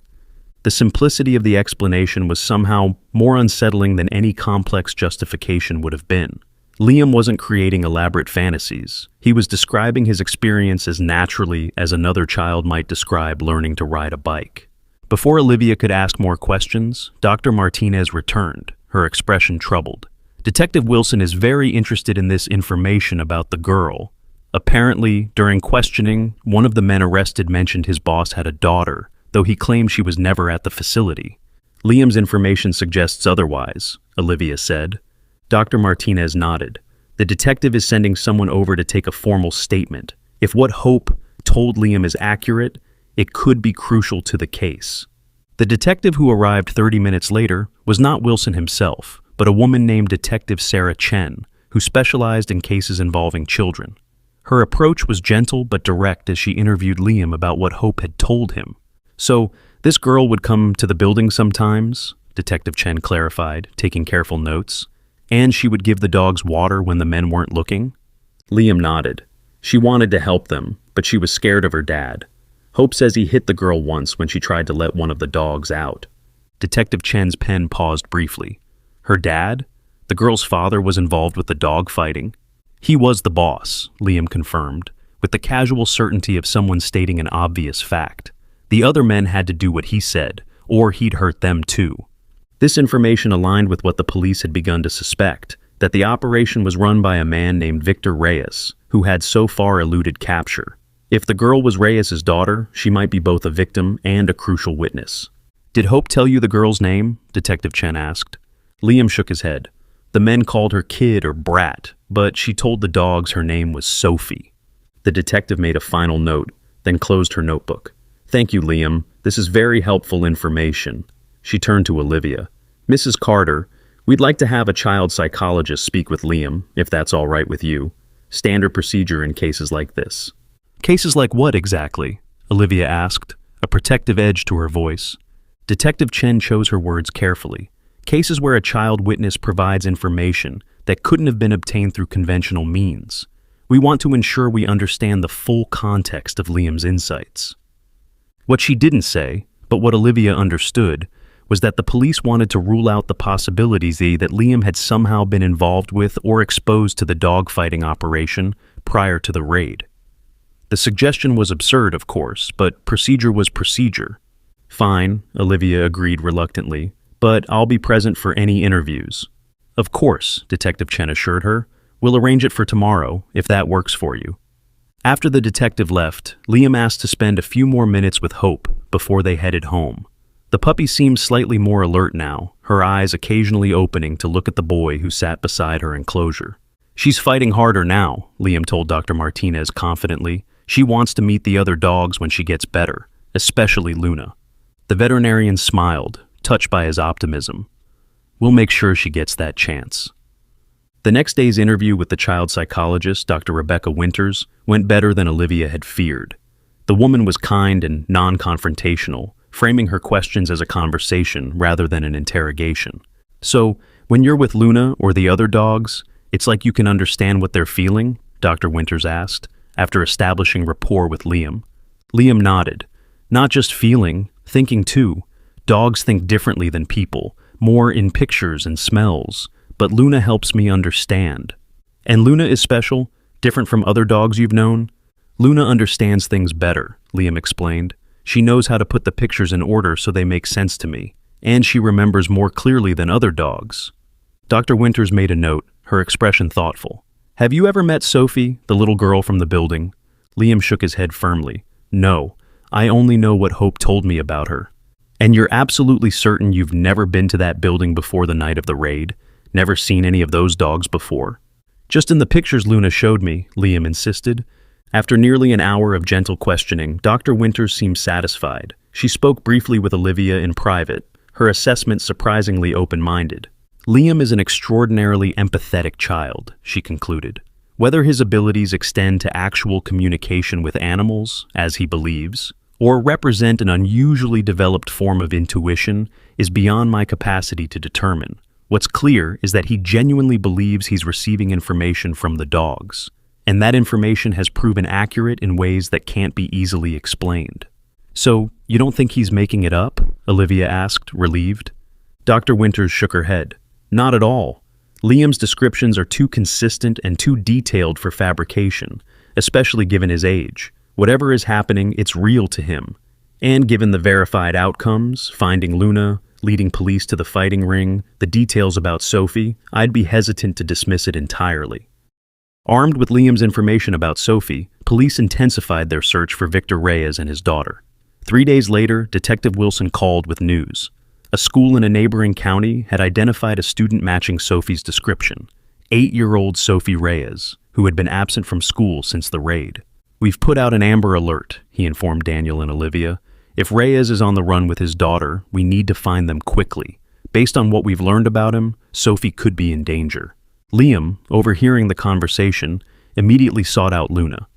The simplicity of the explanation was somehow more unsettling than any complex justification would have been. Liam wasn't creating elaborate fantasies. He was describing his experience as naturally as another child might describe learning to ride a bike. Before Olivia could ask more questions, Dr. Martinez returned, her expression troubled. Detective Wilson is very interested in this information about the girl. Apparently, during questioning, one of the men arrested mentioned his boss had a daughter, though he claimed she was never at the facility. Liam's information suggests otherwise, Olivia said. Dr. Martinez nodded. The detective is sending someone over to take a formal statement. If what Hope told Liam is accurate, it could be crucial to the case. The detective who arrived 30 minutes later was not Wilson himself, but a woman named Detective Sarah Chen, who specialized in cases involving children. Her approach was gentle but direct as she interviewed Liam about what Hope had told him. So, this girl would come to the building sometimes, Detective Chen clarified, taking careful notes, and she would give the dogs water when the men weren't looking? Liam nodded. She wanted to help them, but she was scared of her dad. Hope says he hit the girl once when she tried to let one of the dogs out. Detective Chen's pen paused briefly. Her dad? The girl's father was involved with the dog fighting? He was the boss, Liam confirmed, with the casual certainty of someone stating an obvious fact. The other men had to do what he said, or he'd hurt them too. This information aligned with what the police had begun to suspect, that the operation was run by a man named Victor Reyes, who had so far eluded capture. If the girl was Reyes's daughter, she might be both a victim and a crucial witness. Did Hope tell you the girl's name? Detective Chen asked. Liam shook his head. The men called her kid or brat, but she told the dogs her name was Sophie. The detective made a final note, then closed her notebook. Thank you, Liam. This is very helpful information. She turned to Olivia. Mrs. Carter, we'd like to have a child psychologist speak with Liam, if that's all right with you. Standard procedure in cases like this. Cases like what exactly? Olivia asked, a protective edge to her voice. Detective Chen chose her words carefully. Cases where a child witness provides information that couldn't have been obtained through conventional means. We want to ensure we understand the full context of Liam's insights. What she didn't say, but what Olivia understood, was that the police wanted to rule out the possibilities that Liam had somehow been involved with or exposed to the dogfighting operation prior to the raid. The suggestion was absurd, of course, but procedure was procedure. Fine, Olivia agreed reluctantly, but I'll be present for any interviews. Of course, Detective Chen assured her. We'll arrange it for tomorrow, if that works for you. After the detective left, Liam asked to spend a few more minutes with Hope before they headed home. The puppy seemed slightly more alert now, her eyes occasionally opening to look at the boy who sat beside her enclosure. She's fighting harder now, Liam told Dr. Martinez confidently. She wants to meet the other dogs when she gets better, especially Luna. The veterinarian smiled, touched by his optimism. We'll make sure she gets that chance. The next day's interview with the child psychologist, Dr. Rebecca Winters, went better than Olivia had feared. The woman was kind and non-confrontational, framing her questions as a conversation rather than an interrogation. So, when you're with Luna or the other dogs, it's like you can understand what they're feeling? Dr. Winters asked, after establishing rapport with Liam. Liam nodded. Not just feeling, thinking too. Dogs think differently than people, more in pictures and smells, but Luna helps me understand. And Luna is special, different from other dogs you've known? Luna understands things better, Liam explained. She knows how to put the pictures in order so they make sense to me, and she remembers more clearly than other dogs. Dr. Winters made a note, her expression thoughtful. Have you ever met Sophie, the little girl from the building? Liam shook his head firmly. No, I only know what Hope told me about her. And you're absolutely certain you've never been to that building before the night of the raid? Never seen any of those dogs before? Just in the pictures Luna showed me, Liam insisted. After nearly an hour of gentle questioning, Dr. Winters seemed satisfied. She spoke briefly with Olivia in private, her assessment surprisingly open-minded. Liam is an extraordinarily empathetic child, she concluded. Whether his abilities extend to actual communication with animals, as he believes, or represent an unusually developed form of intuition, is beyond my capacity to determine. What's clear is that he genuinely believes he's receiving information from the dogs, and that information has proven accurate in ways that can't be easily explained. So, you don't think he's making it up? Olivia asked, relieved. Dr. Winters shook her head. Not at all. Liam's descriptions are too consistent and too detailed for fabrication, especially given his age. Whatever is happening, it's real to him. And given the verified outcomes, finding Luna, leading police to the fighting ring, the details about Sophie, I'd be hesitant to dismiss it entirely. Armed with Liam's information about Sophie, police intensified their search for Victor Reyes and his daughter. 3 days later, Detective Wilson called with news. A school in a neighboring county had identified a student matching Sophie's description, 8-year-old Sophie Reyes, who had been absent from school since the raid. We've put out an Amber Alert, he informed Daniel and Olivia. If Reyes is on the run with his daughter, we need to find them quickly. Based on what we've learned about him, Sophie could be in danger. Liam, overhearing the conversation, immediately sought out Luna.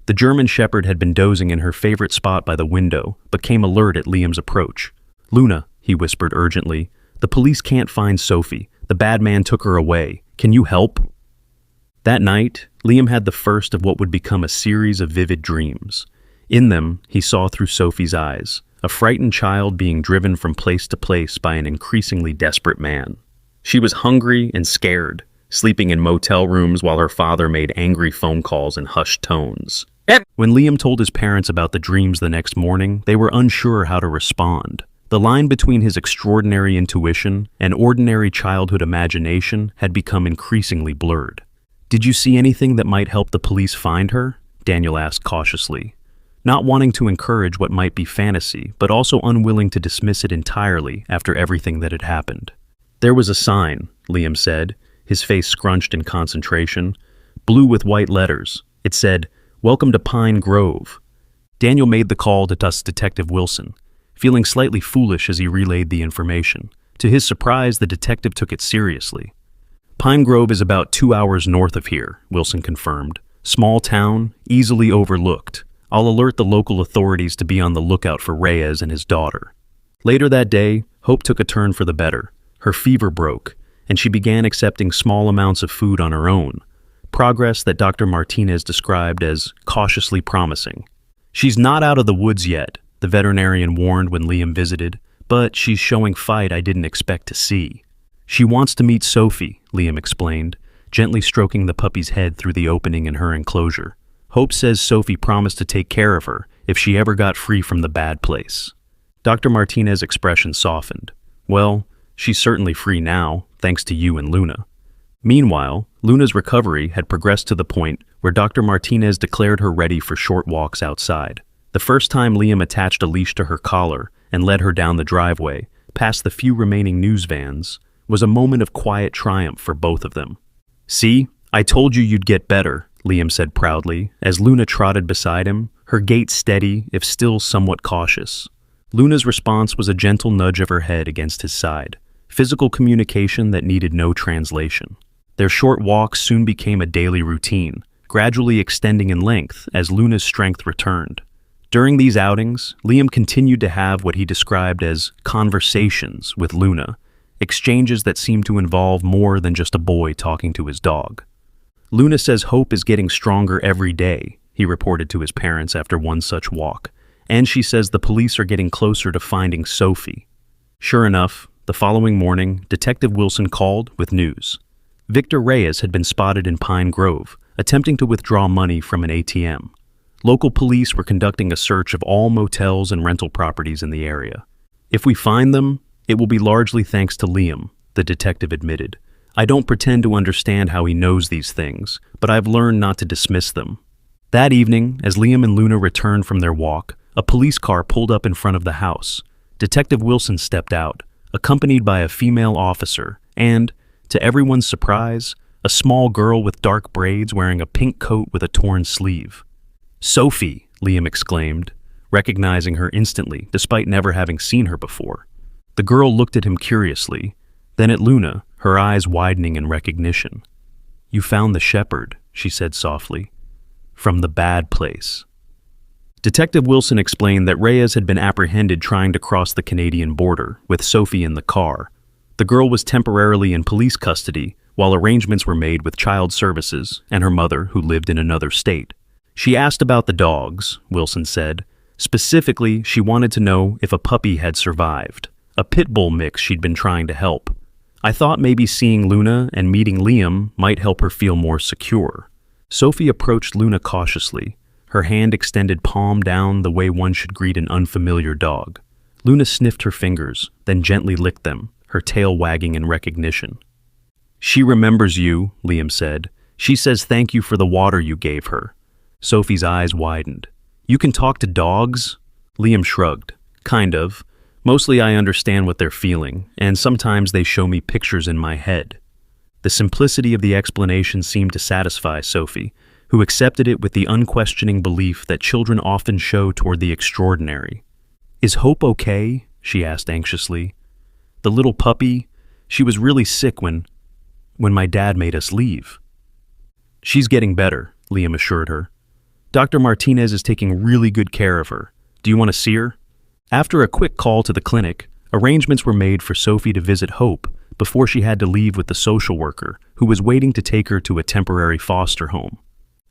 The German Shepherd had been dozing in her favorite spot by the window, but came alert at Liam's approach. Luna, he whispered urgently, the police can't find Sophie. The bad man took her away. Can you help? That night, Liam had the first of what would become a series of vivid dreams. In them, he saw through Sophie's eyes, a frightened child being driven from place to place by an increasingly desperate man. She was hungry and scared, sleeping in motel rooms while her father made angry phone calls in hushed tones. When Liam told his parents about the dreams the next morning, they were unsure how to respond. The line between his extraordinary intuition and ordinary childhood imagination had become increasingly blurred. Did you see anything that might help the police find her? Daniel asked cautiously, not wanting to encourage what might be fantasy, but also unwilling to dismiss it entirely after everything that had happened. There was a sign, Liam said, his face scrunched in concentration, blue with white letters. It said, "Welcome to Pine Grove." Daniel made the call to Detective Wilson, feeling slightly foolish as he relayed the information. To his surprise, the detective took it seriously. Pine Grove is about 2 hours north of here, Wilson confirmed. Small town, easily overlooked. I'll alert the local authorities to be on the lookout for Reyes and his daughter. Later that day, Hope took a turn for the better. Her fever broke, and she began accepting small amounts of food on her own, progress that Dr. Martinez described as cautiously promising. She's not out of the woods yet, the veterinarian warned when Liam visited, but she's showing fight I didn't expect to see. She wants to meet Sophie, Liam explained, gently stroking the puppy's head through the opening in her enclosure. Hope says Sophie promised to take care of her if she ever got free from the bad place. Dr. Martinez's expression softened. Well, she's certainly free now, thanks to you and Luna. Meanwhile, Luna's recovery had progressed to the point where Dr. Martinez declared her ready for short walks outside. The first time Liam attached a leash to her collar and led her down the driveway, past the few remaining news vans, was a moment of quiet triumph for both of them. "See, I told you you'd get better," Liam said proudly, as Luna trotted beside him, her gait steady, if still somewhat cautious. Luna's response was a gentle nudge of her head against his side, physical communication that needed no translation. Their short walks soon became a daily routine, gradually extending in length as Luna's strength returned. During these outings, Liam continued to have what he described as conversations with Luna, exchanges that seemed to involve more than just a boy talking to his dog. "Luna says Hope is getting stronger every day," he reported to his parents after one such walk, "and she says the police are getting closer to finding Sophie." Sure enough, the following morning, Detective Wilson called with news. Victor Reyes had been spotted in Pine Grove, attempting to withdraw money from an ATM. Local police were conducting a search of all motels and rental properties in the area. "If we find them, it will be largely thanks to Liam," the detective admitted. "I don't pretend to understand how he knows these things, but I've learned not to dismiss them." That evening, as Liam and Luna returned from their walk, a police car pulled up in front of the house. Detective Wilson stepped out, accompanied by a female officer, and, to everyone's surprise, a small girl with dark braids wearing a pink coat with a torn sleeve. "Sophie!" Liam exclaimed, recognizing her instantly, despite never having seen her before. The girl looked at him curiously, then at Luna, her eyes widening in recognition. "You found the shepherd," she said softly. "From the bad place." Detective Wilson explained that Reyes had been apprehended trying to cross the Canadian border, with Sophie in the car. The girl was temporarily in police custody, while arrangements were made with child services and her mother, who lived in another state. She asked about the dogs, Wilson said. Specifically, she wanted to know if a puppy had survived, a pit bull mix she'd been trying to help. "I thought maybe seeing Luna and meeting Liam might help her feel more secure." Sophie approached Luna cautiously, her hand extended palm down the way one should greet an unfamiliar dog. Luna sniffed her fingers, then gently licked them, her tail wagging in recognition. "She remembers you," Liam said. "She says thank you for the water you gave her." Sophie's eyes widened. "You can talk to dogs?" Liam shrugged. "Kind of. Mostly I understand what they're feeling, and sometimes they show me pictures in my head." The simplicity of the explanation seemed to satisfy Sophie, who accepted it with the unquestioning belief that children often show toward the extraordinary. "Is Hope okay?" she asked anxiously. "The little puppy, she was really sick when my dad made us leave." "She's getting better," Liam assured her. "Dr. Martinez is taking really good care of her. Do you want to see her?" After a quick call to the clinic, arrangements were made for Sophie to visit Hope before she had to leave with the social worker, who was waiting to take her to a temporary foster home.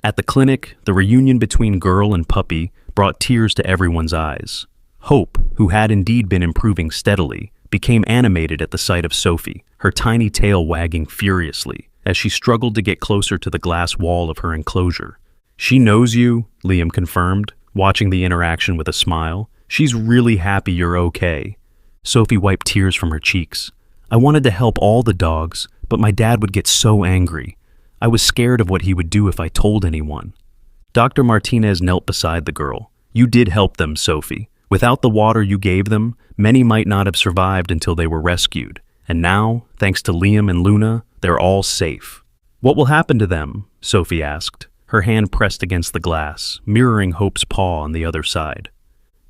At the clinic, the reunion between girl and puppy brought tears to everyone's eyes. Hope, who had indeed been improving steadily, became animated at the sight of Sophie, her tiny tail wagging furiously as she struggled to get closer to the glass wall of her enclosure. "She knows you," Liam confirmed, watching the interaction with a smile. "She's really happy you're okay." Sophie wiped tears from her cheeks. "I wanted to help all the dogs, but my dad would get so angry. I was scared of what he would do if I told anyone." Dr. Martinez knelt beside the girl. "You did help them, Sophie. Without the water you gave them, many might not have survived until they were rescued. And now, thanks to Liam and Luna, they're all safe." "What will happen to them?" Sophie asked, her hand pressed against the glass, mirroring Hope's paw on the other side.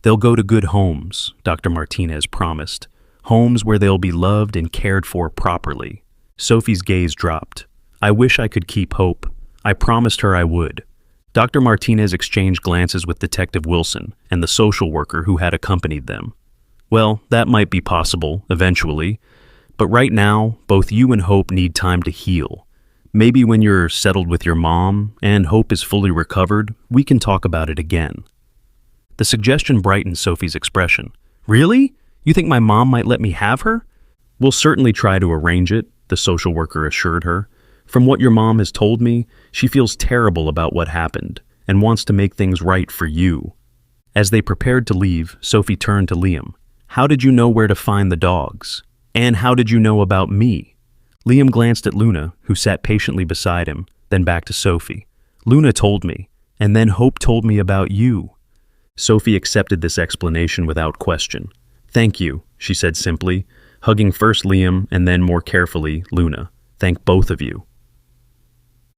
"They'll go to good homes," Dr. Martinez promised. "Homes where they'll be loved and cared for properly." Sophie's gaze dropped. "I wish I could keep Hope. I promised her I would." Dr. Martinez exchanged glances with Detective Wilson and the social worker who had accompanied them. "Well, that might be possible, eventually. But right now, both you and Hope need time to heal. Maybe when you're settled with your mom and Hope is fully recovered, we can talk about it again." The suggestion brightened Sophie's expression. "Really? You think my mom might let me have her?" "We'll certainly try to arrange it," the social worker assured her. "From what your mom has told me, she feels terrible about what happened and wants to make things right for you." As they prepared to leave, Sophie turned to Liam. "How did you know where to find the dogs? And how did you know about me?" Liam glanced at Luna, who sat patiently beside him, then back to Sophie. "Luna told me, and then Hope told me about you." Sophie accepted this explanation without question. "Thank you," she said simply, hugging first Liam and then more carefully Luna. "Thank both of you."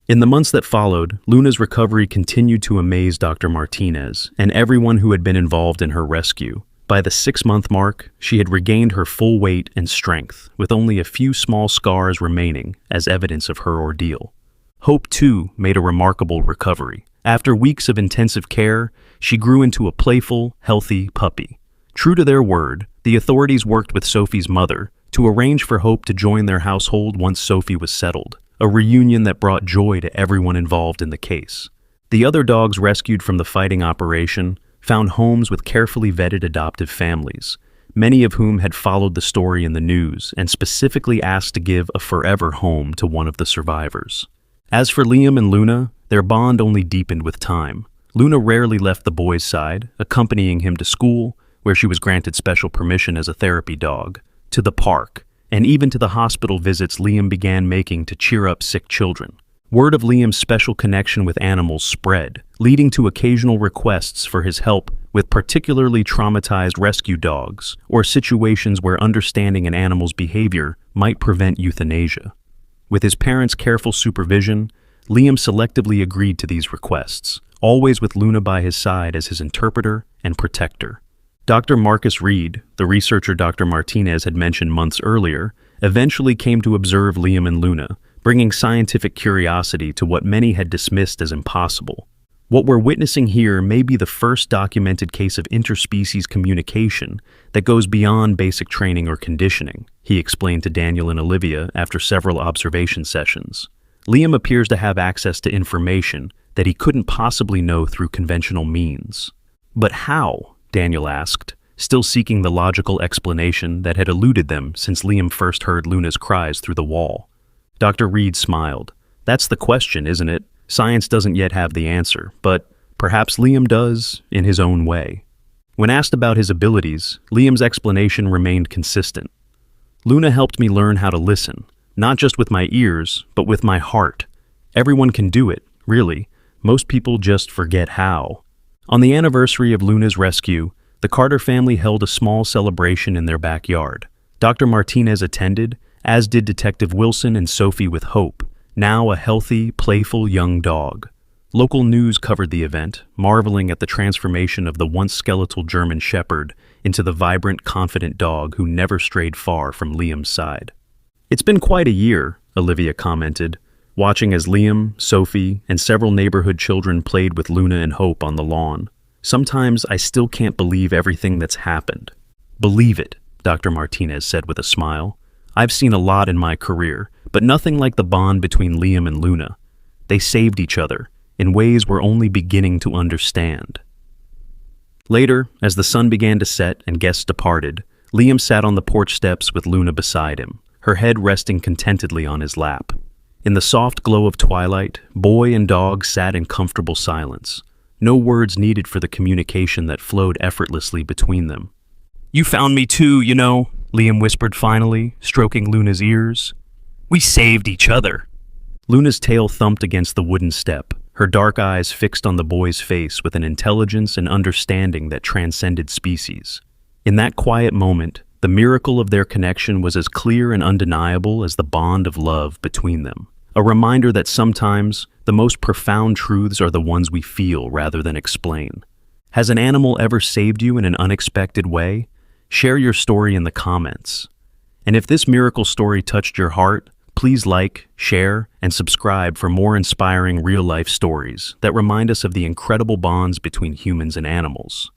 In the months that followed, Luna's recovery continued to amaze Dr. Martinez and everyone who had been involved in her rescue. By the 6-month mark, she had regained her full weight and strength, with only a few small scars remaining as evidence of her ordeal. Hope, too, made a remarkable recovery. After weeks of intensive care, she grew into a playful, healthy puppy. True to their word, the authorities worked with Sophie's mother to arrange for Hope to join their household once Sophie was settled, a reunion that brought joy to everyone involved in the case. The other dogs rescued from the fighting operation found homes with carefully vetted adoptive families, many of whom had followed the story in the news and specifically asked to give a forever home to one of the survivors. As for Liam and Luna, their bond only deepened with time. Luna rarely left the boy's side, accompanying him to school, where she was granted special permission as a therapy dog, to the park, and even to the hospital visits Liam began making to cheer up sick children. Word of Liam's special connection with animals spread, leading to occasional requests for his help with particularly traumatized rescue dogs or situations where understanding an animal's behavior might prevent euthanasia. With his parents' careful supervision, Liam selectively agreed to these requests, always with Luna by his side as his interpreter and protector. Dr. Marcus Reed, the researcher Dr. Martinez had mentioned months earlier, eventually came to observe Liam and Luna, bringing scientific curiosity to what many had dismissed as impossible. What we're witnessing here may be the first documented case of interspecies communication that goes beyond basic training or conditioning, he explained to Daniel and Olivia after several observation sessions. Liam appears to have access to information that he couldn't possibly know through conventional means. But how? Daniel asked, still seeking the logical explanation that had eluded them since Liam first heard Luna's cries through the wall. Dr. Reed smiled. "That's the question, isn't it? Science doesn't yet have the answer, but perhaps Liam does in his own way." When asked about his abilities, Liam's explanation remained consistent. "Luna helped me learn how to listen, not just with my ears, but with my heart. Everyone can do it, really. Most people just forget how." On the anniversary of Luna's rescue, the Carter family held a small celebration in their backyard. Dr. Martinez attended, as did Detective Wilson and Sophie with Hope, now a healthy, playful young dog. Local news covered the event, marveling at the transformation of the once skeletal German Shepherd into the vibrant, confident dog who never strayed far from Liam's side. "It's been quite a year," Olivia commented, watching as Liam, Sophie, and several neighborhood children played with Luna and Hope on the lawn. "Sometimes I still can't believe everything that's happened." "Believe it," Dr. Martinez said with a smile. "I've seen a lot in my career, but nothing like the bond between Liam and Luna. They saved each other in ways we're only beginning to understand." Later, as the sun began to set and guests departed, Liam sat on the porch steps with Luna beside him, her head resting contentedly on his lap. In the soft glow of twilight, boy and dog sat in comfortable silence. No words needed for the communication that flowed effortlessly between them. "You found me too, you know," Liam whispered finally, stroking Luna's ears. "We saved each other." Luna's tail thumped against the wooden step, her dark eyes fixed on the boy's face with an intelligence and understanding that transcended species. In that quiet moment, the miracle of their connection was as clear and undeniable as the bond of love between them. A reminder that sometimes the most profound truths are the ones we feel rather than explain. Has an animal ever saved you in an unexpected way? Share your story in the comments. And if this miracle story touched your heart, please like, share, and subscribe for more inspiring real-life stories that remind us of the incredible bonds between humans and animals.